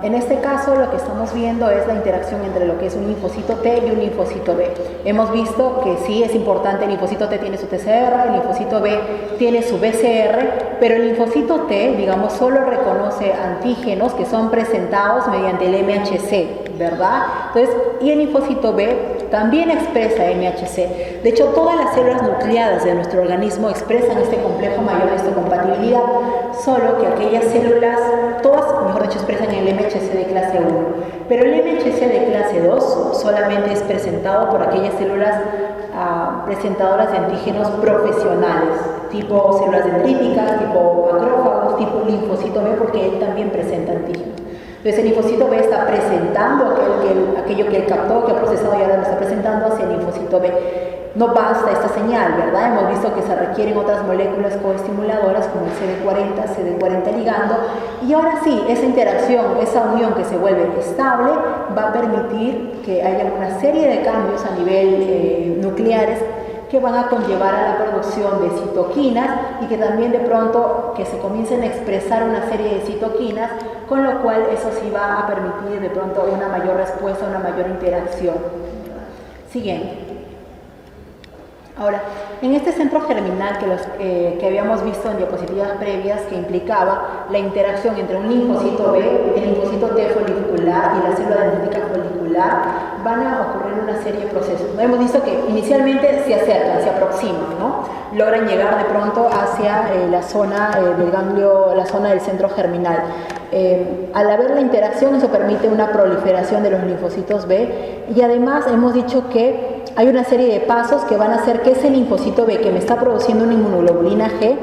en este caso lo que estamos viendo es la interacción entre lo que es un linfocito T y un linfocito B. Hemos visto que sí es importante, el linfocito T tiene su TCR, el linfocito B tiene su BCR, pero el linfocito T, digamos, solo reconoce antígenos que son presentados mediante el MHC, ¿verdad? Entonces, y el linfocito B también expresa MHC. De hecho, todas las células nucleadas de nuestro organismo expresan este complejo mayor de histocompatibilidad, solo que aquellas células, todas, mejor dicho, expresan el MHC de clase 1, pero el MHC de clase 2 solamente es presentado por aquellas células presentadoras de antígenos profesionales, tipo células dendríticas, tipo macrófagos, tipo linfocito B, porque él también presenta antígenos. Entonces el linfocito B está presentando aquello que él captó, que ha procesado y ahora lo está presentando hacia el linfocito B. no basta esta señal, ¿verdad? Hemos visto que se requieren otras moléculas coestimuladoras como el CD40 ligando, y ahora sí, esa interacción, esa unión que se vuelve estable, va a permitir que haya una serie de cambios a nivel nucleares que van a conllevar a la producción de citoquinas y que también de pronto que se comiencen a expresar una serie de citoquinas, con lo cual eso sí va a permitir de pronto una mayor respuesta, una mayor interacción. Siguiente. Ahora, en este centro germinal que habíamos visto en diapositivas previas, que implicaba la interacción entre un linfocito B, el linfocito T folicular y la célula dendrítica folicular, van a ocurrir una serie de procesos. Hemos visto que inicialmente se acercan, se aproximan, ¿no? Logran llegar de pronto hacia la zona del ganglio, la zona del centro germinal. Al haber la interacción, eso permite una proliferación de los linfocitos B, y además hemos dicho que hay una serie de pasos que van a hacer que ese linfocito B que me está produciendo una inmunoglobulina G,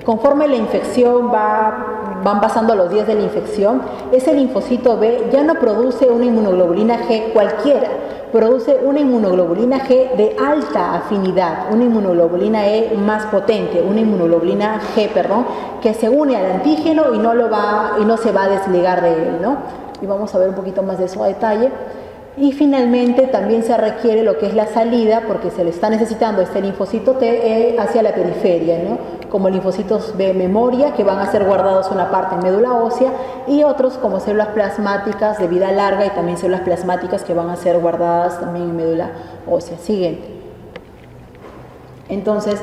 conforme la infección van pasando los días de la infección, ese linfocito B ya no produce una inmunoglobulina G cualquiera, produce una inmunoglobulina G de alta afinidad, una inmunoglobulina E más potente, una inmunoglobulina G, que se une al antígeno y no se va a desligar de él, ¿no? Y vamos a ver un poquito más de eso a detalle. Y finalmente también se requiere lo que es la salida, porque se le está necesitando este linfocito T hacia la periferia, ¿no? Como linfocitos B memoria, que van a ser guardados una parte en médula ósea, y otros como células plasmáticas de vida larga y también células plasmáticas que van a ser guardadas también en médula ósea. Siguiente. Entonces,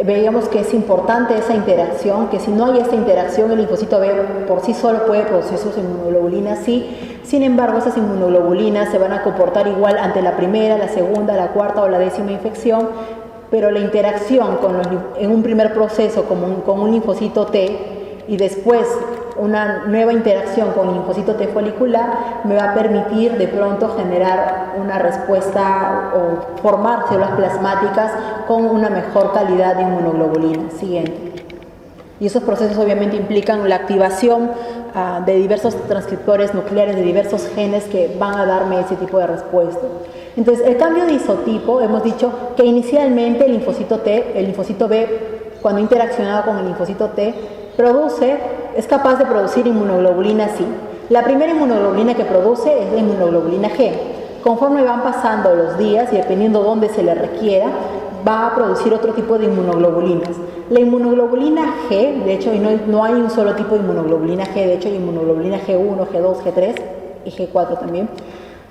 veíamos que es importante esa interacción, que si no hay esta interacción, el linfocito B por sí solo puede producir sus inmunoglobulinas, sí. Sin embargo, esas inmunoglobulinas se van a comportar igual ante la primera, la segunda, la cuarta o la 10ª infección, pero la interacción en un primer proceso con un linfocito T y después una nueva interacción con el linfocito T folicular me va a permitir de pronto generar una respuesta o formar células plasmáticas con una mejor calidad de inmunoglobulina. Siguiente. Y esos procesos obviamente implican la activación de diversos transcriptores nucleares, de diversos genes que van a darme ese tipo de respuesta. Entonces, el cambio de isotipo, hemos dicho que inicialmente el linfocito B, cuando interaccionado con el linfocito T, es capaz de producir inmunoglobulina C. La primera inmunoglobulina que produce es la inmunoglobulina G. Conforme van pasando los días y dependiendo dónde se le requiera, va a producir otro tipo de inmunoglobulinas. La inmunoglobulina G, de hecho, no hay un solo tipo de inmunoglobulina G, de hecho hay inmunoglobulina G1, G2, G3 y G4 también.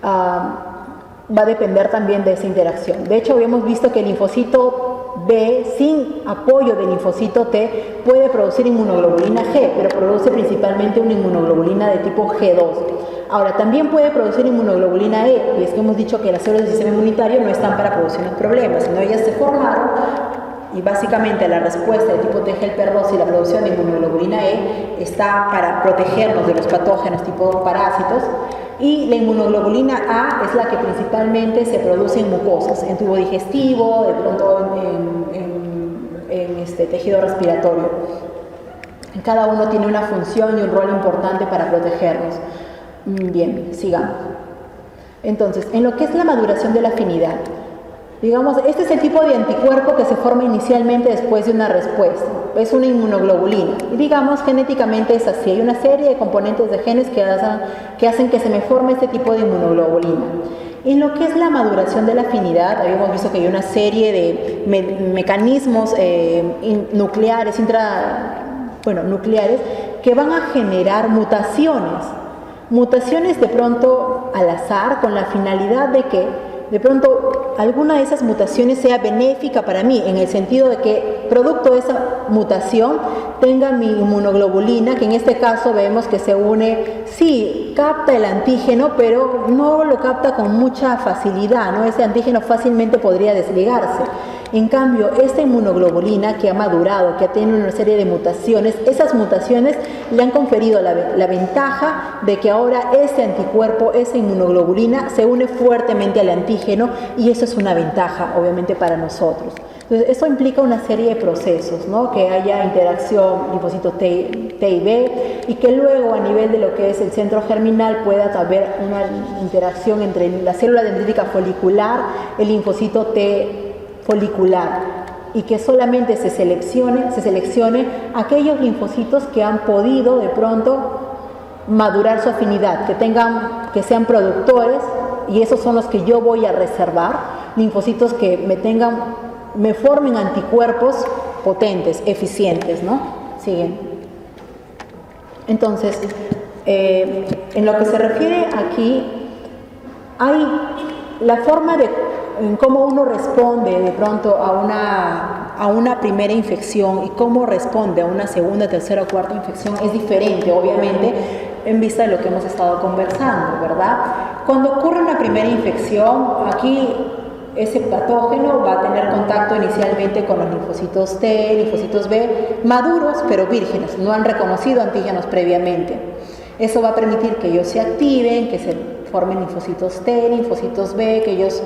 Va a depender también de esa interacción. De hecho, habíamos visto que el linfocito B, sin apoyo del linfocito T, puede producir inmunoglobulina G, pero produce principalmente una inmunoglobulina de tipo G2. Ahora, también puede producir inmunoglobulina E, y es que hemos dicho que las células del sistema inmunitario no están para producir los problemas, sino ellas se formaron, y básicamente la respuesta de tipo T helper 2 y la producción de inmunoglobulina E está para protegernos de los patógenos tipo parásitos, y la inmunoglobulina A es la que principalmente se produce en mucosas, en tubo digestivo, de pronto en tejido respiratorio. Cada uno tiene una función y un rol importante para protegernos. Bien, sigamos. Entonces, en lo que es la maduración de la afinidad, digamos, este es el tipo de anticuerpo que se forma inicialmente después de una respuesta. Es una inmunoglobulina. Y digamos, genéticamente es así. Hay una serie de componentes de genes que hacen que se me forme este tipo de inmunoglobulina. En lo que es la maduración de la afinidad, habíamos visto que hay una serie de mecanismos nucleares que van a generar mutaciones de pronto al azar, con la finalidad de que de pronto alguna de esas mutaciones sea benéfica para mí, en el sentido de que producto de esa mutación tenga mi inmunoglobulina, que en este caso vemos que se une, sí, capta el antígeno, pero no lo capta con mucha facilidad, ¿no? Ese antígeno fácilmente podría desligarse. En cambio, esta inmunoglobulina que ha madurado, que ha tenido una serie de mutaciones, esas mutaciones le han conferido la ventaja de que ahora ese anticuerpo, esa inmunoglobulina, se une fuertemente al antígeno, y eso es una ventaja, obviamente, para nosotros. Entonces, eso implica una serie de procesos, ¿no? Que haya interacción linfocito T y B, y que luego a nivel de lo que es el centro germinal pueda haber una interacción entre la célula dendrítica folicular, el linfocito T folicular, y que solamente se seleccione aquellos linfocitos que han podido de pronto madurar su afinidad, que sean productores, y esos son los que yo voy a reservar, linfocitos que me formen anticuerpos potentes, eficientes, ¿no? Siguen. Entonces, en lo que se refiere aquí, hay la forma en cómo uno responde de pronto a una primera infección y cómo responde a una segunda, tercera o cuarta infección es diferente, obviamente, en vista de lo que hemos estado conversando, ¿verdad? Cuando ocurre una primera infección, aquí ese patógeno va a tener contacto inicialmente con los linfocitos T, linfocitos B, maduros pero vírgenes, no han reconocido antígenos previamente. Eso va a permitir que ellos se activen, que se formen linfocitos T, linfocitos B, que ellos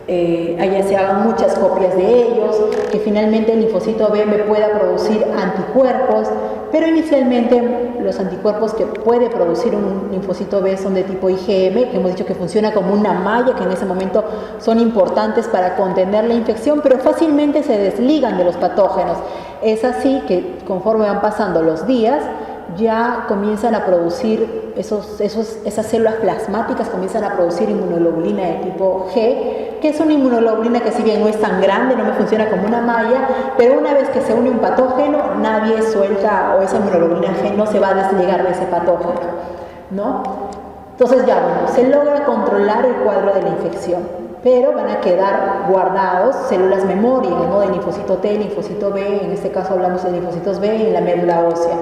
se hagan muchas copias de ellos, que finalmente el linfocito B me pueda producir anticuerpos, pero inicialmente los anticuerpos que puede producir un linfocito B son de tipo IgM, que hemos dicho que funciona como una malla, que en ese momento son importantes para contener la infección, pero fácilmente se desligan de los patógenos. Es así que conforme van pasando los días, ya comienzan a producir esas células plasmáticas, comienzan a producir inmunoglobulina de tipo G, que es una inmunoglobulina que si bien no es tan grande, no me funciona como una malla, pero una vez que se une un patógeno, nadie suelta, o esa inmunoglobulina G no se va a desligar de ese patógeno, ¿no? Entonces ya, bueno, se logra controlar el cuadro de la infección, pero van a quedar guardados células memoria, ¿no? De linfocito T, linfocito B, en este caso hablamos de linfocitos B en la médula ósea.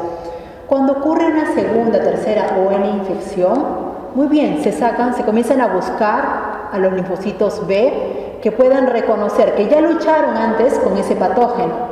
Cuando ocurre una segunda, tercera o N infección, muy bien, se comienzan a buscar a los linfocitos B que puedan reconocer que ya lucharon antes con ese patógeno,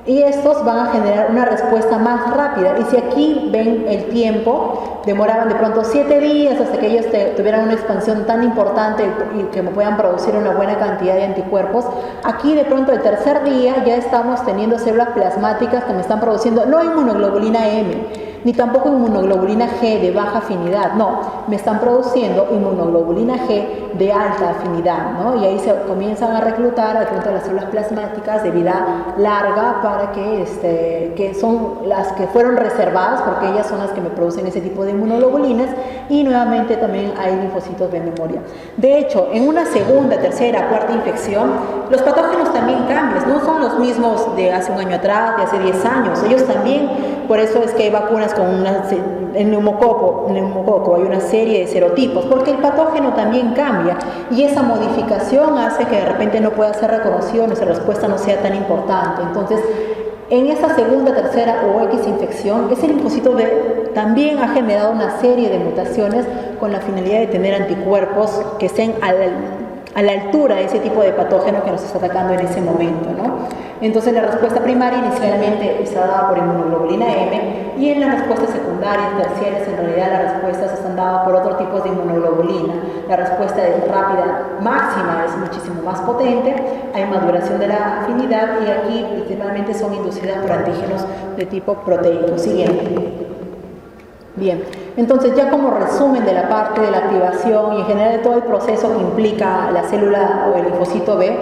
y estos van a generar una respuesta más rápida. Y si aquí ven el tiempo, demoraban de pronto 7 días hasta que ellos tuvieran una expansión tan importante y que me puedan producir una buena cantidad de anticuerpos, aquí de pronto el tercer día ya estamos teniendo células plasmáticas que me están produciendo no inmunoglobulina M, ni tampoco inmunoglobulina G de baja afinidad, no, me están produciendo inmunoglobulina G de alta afinidad, ¿no? Y ahí se comienzan a reclutar de pronto las células plasmáticas de vida larga para que son las que fueron reservadas, porque ellas son las que me producen ese tipo de inmunoglobulinas, y nuevamente también hay linfocitos de memoria. De hecho, en una segunda, tercera, cuarta infección, los patógenos también cambian, no son los mismos de hace un año atrás, de hace 10 años, ellos también, por eso es que hay vacunas con el neumococo, hay una serie de serotipos, porque el patógeno también cambia, y esa modificación hace que de repente no pueda ser reconocido, nuestra respuesta no sea tan importante. Entonces, en esta segunda, tercera o X infección, ese linfocito B también ha generado una serie de mutaciones con la finalidad de tener anticuerpos que estén a la altura de ese tipo de patógeno que nos está atacando en ese momento, ¿no? Entonces la respuesta primaria inicialmente está dada por inmunoglobulina M, y en las respuestas secundarias, terciarias, en realidad las respuestas están dadas por otros tipos de inmunoglobulina. La respuesta es rápida máxima, es muchísimo más potente, hay maduración de la afinidad, y aquí principalmente son inducidas por antígenos de tipo proteico. Siguiente. Bien, entonces ya como resumen de la parte de la activación y en general de todo el proceso que implica la célula o el linfocito B,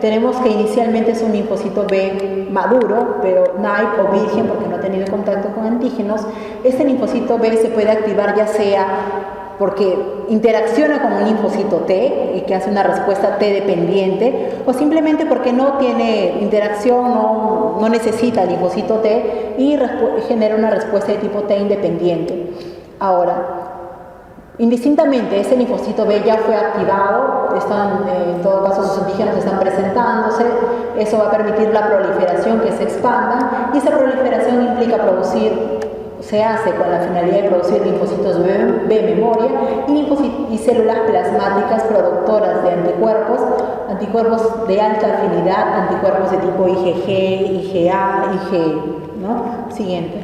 tenemos que inicialmente es un linfocito B maduro, pero naive o virgen porque no ha tenido contacto con antígenos. Este linfocito B se puede activar ya sea porque interacciona con un linfocito T y que hace una respuesta T dependiente, o simplemente porque no tiene interacción, no necesita el linfocito T y genera una respuesta de tipo T independiente. Ahora, indistintamente, ese linfocito B ya fue activado, en todo caso sus antígenos están presentándose, eso va a permitir la proliferación, que se expanda, y esa proliferación implica se hace con la finalidad de producir linfocitos B memoria y células plasmáticas productoras de anticuerpos de alta afinidad, anticuerpos de tipo IgG, IgA, IgE, ¿no? Siguiente.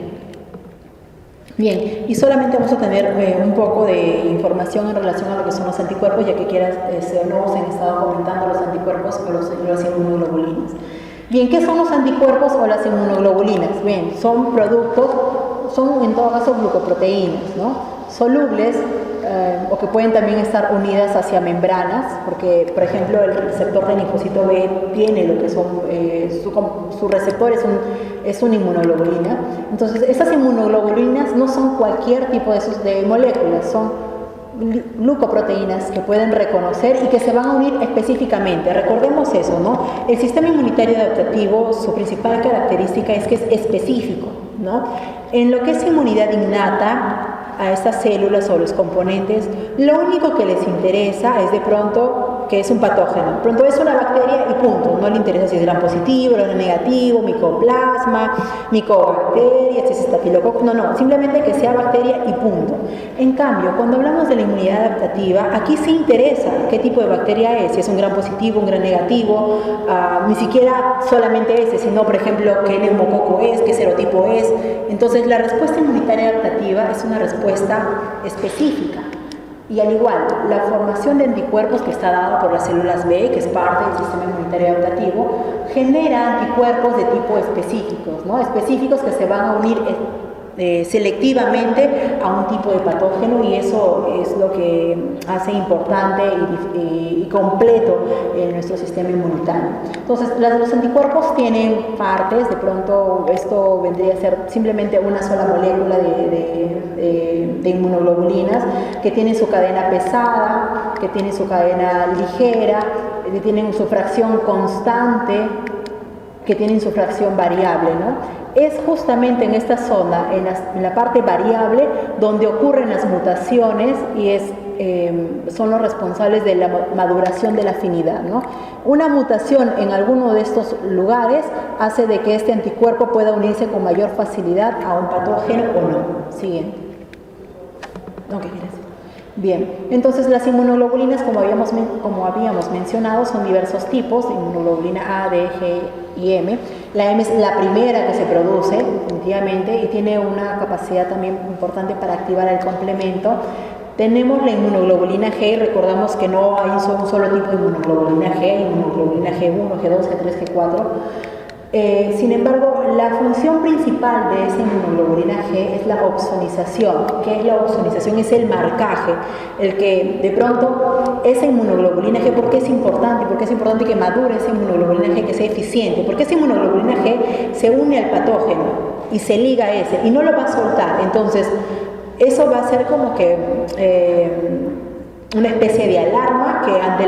Bien, y solamente vamos a tener un poco de información en relación a lo que son los anticuerpos, ya que no se han estado comentando los anticuerpos o las inmunoglobulinas. Bien, ¿qué son los anticuerpos o las inmunoglobulinas? Bien, son productos, son en todo caso glucoproteínas, ¿no? Solubles o que pueden también estar unidas hacia membranas, porque por ejemplo el receptor de linfocito B tiene lo que son, su receptor es una inmunoglobulina. Entonces estas inmunoglobulinas no son cualquier tipo de moléculas, son glucoproteínas que pueden reconocer y que se van a unir específicamente. Recordemos eso, ¿no? El sistema inmunitario adaptativo, su principal característica es que es específico, ¿no? En lo que es inmunidad innata, a estas células o los componentes, lo único que les interesa es de pronto que es un patógeno. Pronto es una bacteria y punto. No le interesa si es gran positivo, gran negativo, micoplasma, micobacteria, si es estafilococo. No, simplemente que sea bacteria y punto. En cambio, cuando hablamos de la inmunidad adaptativa, aquí sí interesa qué tipo de bacteria es, si es un gran positivo, un gran negativo, ni siquiera solamente ese, sino por ejemplo qué neumococo es, qué serotipo es. Entonces la respuesta inmunitaria adaptativa es una respuesta específica. Y al igual, la formación de anticuerpos que está dada por las células B, que es parte del sistema inmunitario adaptativo, genera anticuerpos de tipo específicos, ¿no? Específicos que se van a unir selectivamente a un tipo de patógeno, y eso es lo que hace importante y completo nuestro sistema inmunitario. Entonces, los anticuerpos tienen partes, de pronto esto vendría a ser simplemente una sola molécula de inmunoglobulinas que tienen su cadena pesada, que tienen su cadena ligera, que tienen su fracción constante, que tienen su fracción variable, ¿no? Es justamente en esta zona, en la parte variable, donde ocurren las mutaciones y son los responsables de la maduración de la afinidad, ¿no? Una mutación en alguno de estos lugares hace de que este anticuerpo pueda unirse con mayor facilidad a un patógeno o no. Siguiente. No, ¿qué quieres? Bien, entonces las inmunoglobulinas, como habíamos mencionado, son diversos tipos: inmunoglobulina A, D, G y M. La M es la primera que se produce, definitivamente, y tiene una capacidad también importante para activar el complemento. Tenemos la inmunoglobulina G, recordamos que no hay un solo tipo de inmunoglobulina G, inmunoglobulina G1, G2, G3, G4. Sin embargo, la función principal de esa inmunoglobulina G es la opsonización. ¿Qué es la opsonización? Es el marcaje, el que de pronto esa inmunoglobulina G, ¿por qué es importante? Porque es importante que madure esa inmunoglobulina G, que sea eficiente, porque esa inmunoglobulina G se une al patógeno y se liga a ese y no lo va a soltar. Entonces, eso va a ser como que una especie de alarma que ante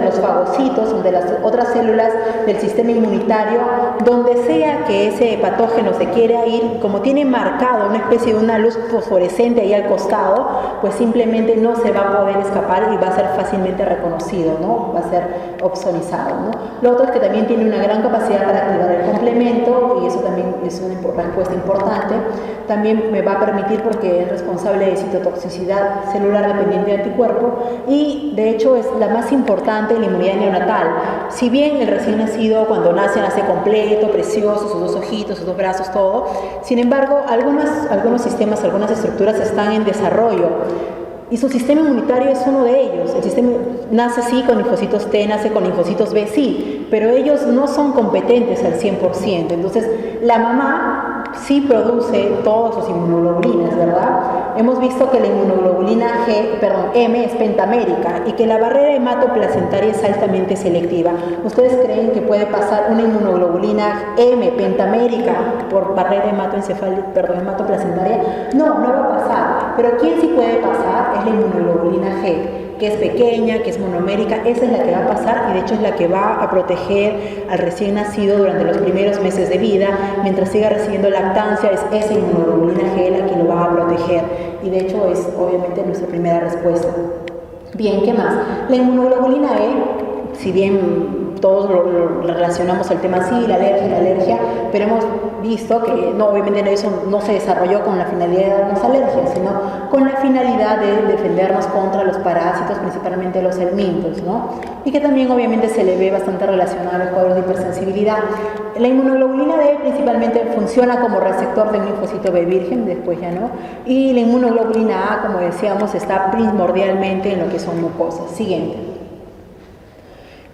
los fagocitos, ante las otras células del sistema inmunitario, donde sea que ese patógeno se quiera ir, como tiene marcado una especie de una luz fosforescente ahí al costado, pues simplemente no se va a poder escapar y va a ser fácilmente reconocido, ¿no? Va a ser opsonizado, ¿no? Lo otro es que también tiene una gran capacidad para activar el complemento, y eso también es una respuesta importante. También me va a permitir, porque es responsable de citotoxicidad celular dependiente de anticuerpo, y de hecho es la más importante en la inmunidad neonatal. Si bien el recién nacido cuando nace completo, precioso, sus dos ojitos, sus dos brazos, todo, sin embargo algunos sistemas, algunas estructuras están en desarrollo y su sistema inmunitario es uno de ellos. El sistema nace sí con linfocitos T, nace con linfocitos B, sí, pero ellos no son competentes al 100%. Entonces la mamá sí produce todas sus inmunoglobulinas, ¿verdad? Hemos visto que la inmunoglobulina M es pentamérica y que la barrera hematoplacentaria es altamente selectiva. ¿Ustedes creen que puede pasar una inmunoglobulina M pentamérica por barrera hematoplacentaria? No va a pasar. Pero ¿quién sí puede pasar? Es la inmunoglobulina G, que es pequeña, que es monomérica. Esa es la que va a pasar, y de hecho es la que va a proteger al recién nacido durante los primeros meses de vida. Mientras siga recibiendo lactancia, es esa inmunoglobulina G la que lo va a proteger, y de hecho es obviamente nuestra primera respuesta. Bien, ¿qué más? La inmunoglobulina E, si bien todos lo relacionamos al tema sí, la alergia, pero hemos visto que obviamente eso no se desarrolló con la finalidad de darnos alergia, sino con la finalidad de defendernos contra los parásitos, principalmente los helmintos, ¿no? Y que también obviamente se le ve bastante relacionado a los cuadros de hipersensibilidad. La inmunoglobulina D principalmente funciona como receptor de un linfocito B virgen, después ya no, y la inmunoglobulina A, como decíamos, está primordialmente en lo que son mucosas. Siguiente.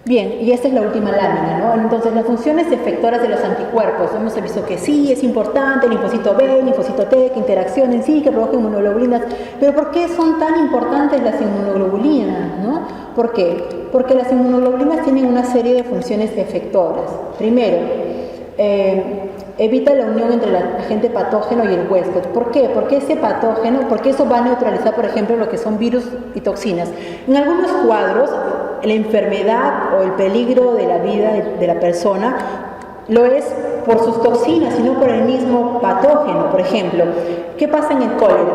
Bien, y esta es la última lámina, ¿no? Entonces, las funciones efectoras de los anticuerpos. Hemos visto que sí, es importante, el linfocito B, el linfocito T, que interaccionen, sí, que provoquen inmunoglobulinas. Pero ¿por qué son tan importantes las inmunoglobulinas, no? ¿Por qué? Porque las inmunoglobulinas tienen una serie de funciones efectoras. Primero, evita la unión entre el agente patógeno y el huésped. ¿Por qué? Porque ese patógeno, porque eso va a neutralizar, por ejemplo, lo que son virus y toxinas. En algunos cuadros, la enfermedad o el peligro de la vida de la persona lo es por sus toxinas, sino por el mismo patógeno. Por ejemplo, ¿qué pasa en el cólera?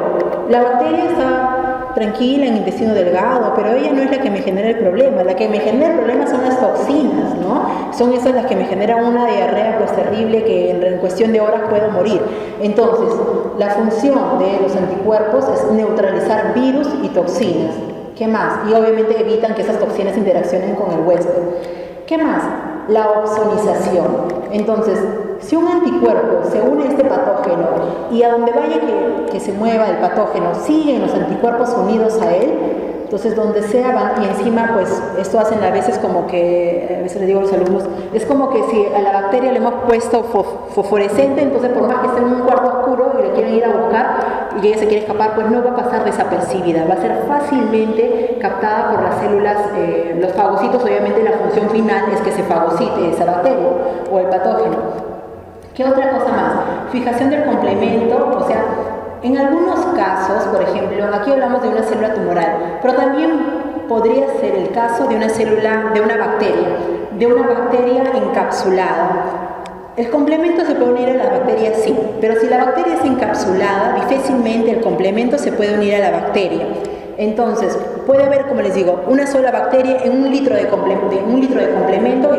La bacteria está tranquila en el intestino delgado, pero ella no es la que me genera el problema. La que me genera el problema son las toxinas, ¿no? Son esas las que me generan una diarrea pues terrible que en cuestión de horas puedo morir. Entonces, la función de los anticuerpos es neutralizar virus y toxinas. ¿Qué más? Y obviamente evitan que esas toxinas interaccionen con el huésped. ¿Qué más? La opsonización. Entonces, si un anticuerpo se une a este patógeno y a donde vaya que se mueva el patógeno siguen los anticuerpos unidos a él, entonces donde sea van, y encima pues esto hacen a veces como que, a veces les digo a los alumnos, es como que si a la bacteria le hemos puesto fosforescente, entonces por más que esté en un cuarto oscuro y le quieren ir a buscar y ella se quiere escapar, pues no va a pasar desapercibida, va a ser fácilmente captada por las células, los fagocitos. Obviamente la función final es que se fagocite esa bacteria o el patógeno. ¿Qué otra cosa más? Fijación del complemento, o sea, en algunos casos, por ejemplo, aquí hablamos de una célula tumoral, pero también podría ser el caso de una célula, de una bacteria encapsulada. El complemento se puede unir a la bacteria, sí, pero si la bacteria es encapsulada, difícilmente el complemento se puede unir a la bacteria. Entonces, puede haber, como les digo, una sola bacteria en un litro de complemento y el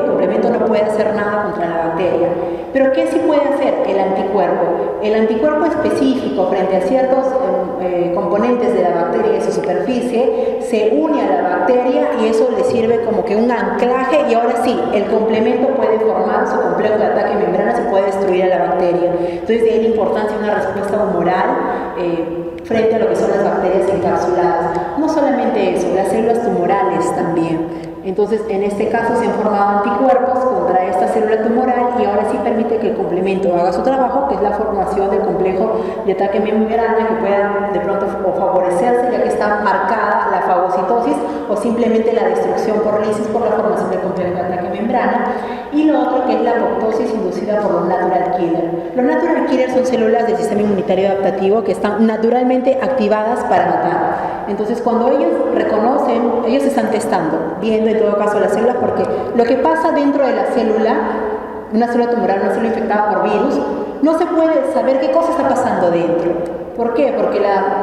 complemento no puede hacer nada contra la bacteria. Pero ¿qué sí puede hacer el anticuerpo? El anticuerpo específico frente a ciertos componentes de la bacteria y su superficie se une a la bacteria y eso le sirve como que un anclaje, y ahora sí, el complemento puede formar su complejo de ataque membrana, se puede destruir a la bacteria. Entonces, de ahí la importancia de una respuesta humoral frente a lo que son las bacterias encapsuladas. No solamente eso, las células tumorales también. Entonces, en este caso se han formado anticuerpos contra esta célula tumoral y ahora sí permite que el complemento haga su trabajo, que es la formación del complejo de ataque membrana, que pueda de pronto o favorecerse, ya que está marcada la fagocitosis, o simplemente la destrucción por lisis por la formación del complejo de ataque membrana. Y lo otro, que es la apoptosis inducida por los natural killers. Los natural killers son células del sistema inmunitario adaptativo que están naturalmente activadas para matar. Entonces, cuando ellos reconocen, ellos están testando, viendo en todo caso las células, porque lo que pasa dentro de la célula, una célula tumoral, una célula infectada por virus, no se puede saber qué cosa está pasando dentro. ¿Por qué? Porque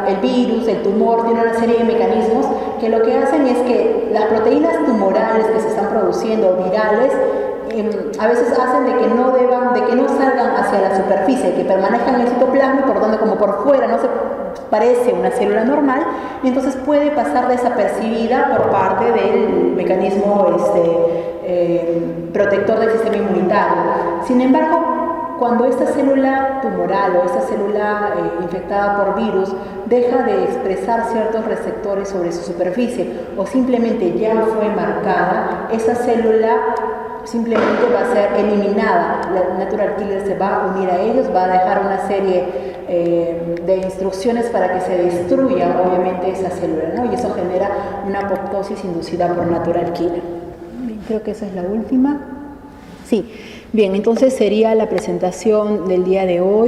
el virus, el tumor, tiene una serie de mecanismos que lo que hacen es que las proteínas tumorales que se están produciendo, virales, a veces hacen de que no salgan hacia la superficie, que permanezcan en el citoplasma, por donde como por fuera no se parece una célula normal, y entonces puede pasar desapercibida por parte del mecanismo protector del sistema inmunitario. Sin embargo, cuando esta célula tumoral o esta célula infectada por virus deja de expresar ciertos receptores sobre su superficie o simplemente ya fue marcada, esa célula simplemente va a ser eliminada. La natural killer se va a unir a ellos, va a dejar una serie de instrucciones para que se destruya obviamente esa célula, ¿no? Y eso genera una apoptosis inducida por natural killer. Creo que esa es la última. Sí, bien, entonces sería la presentación del día de hoy.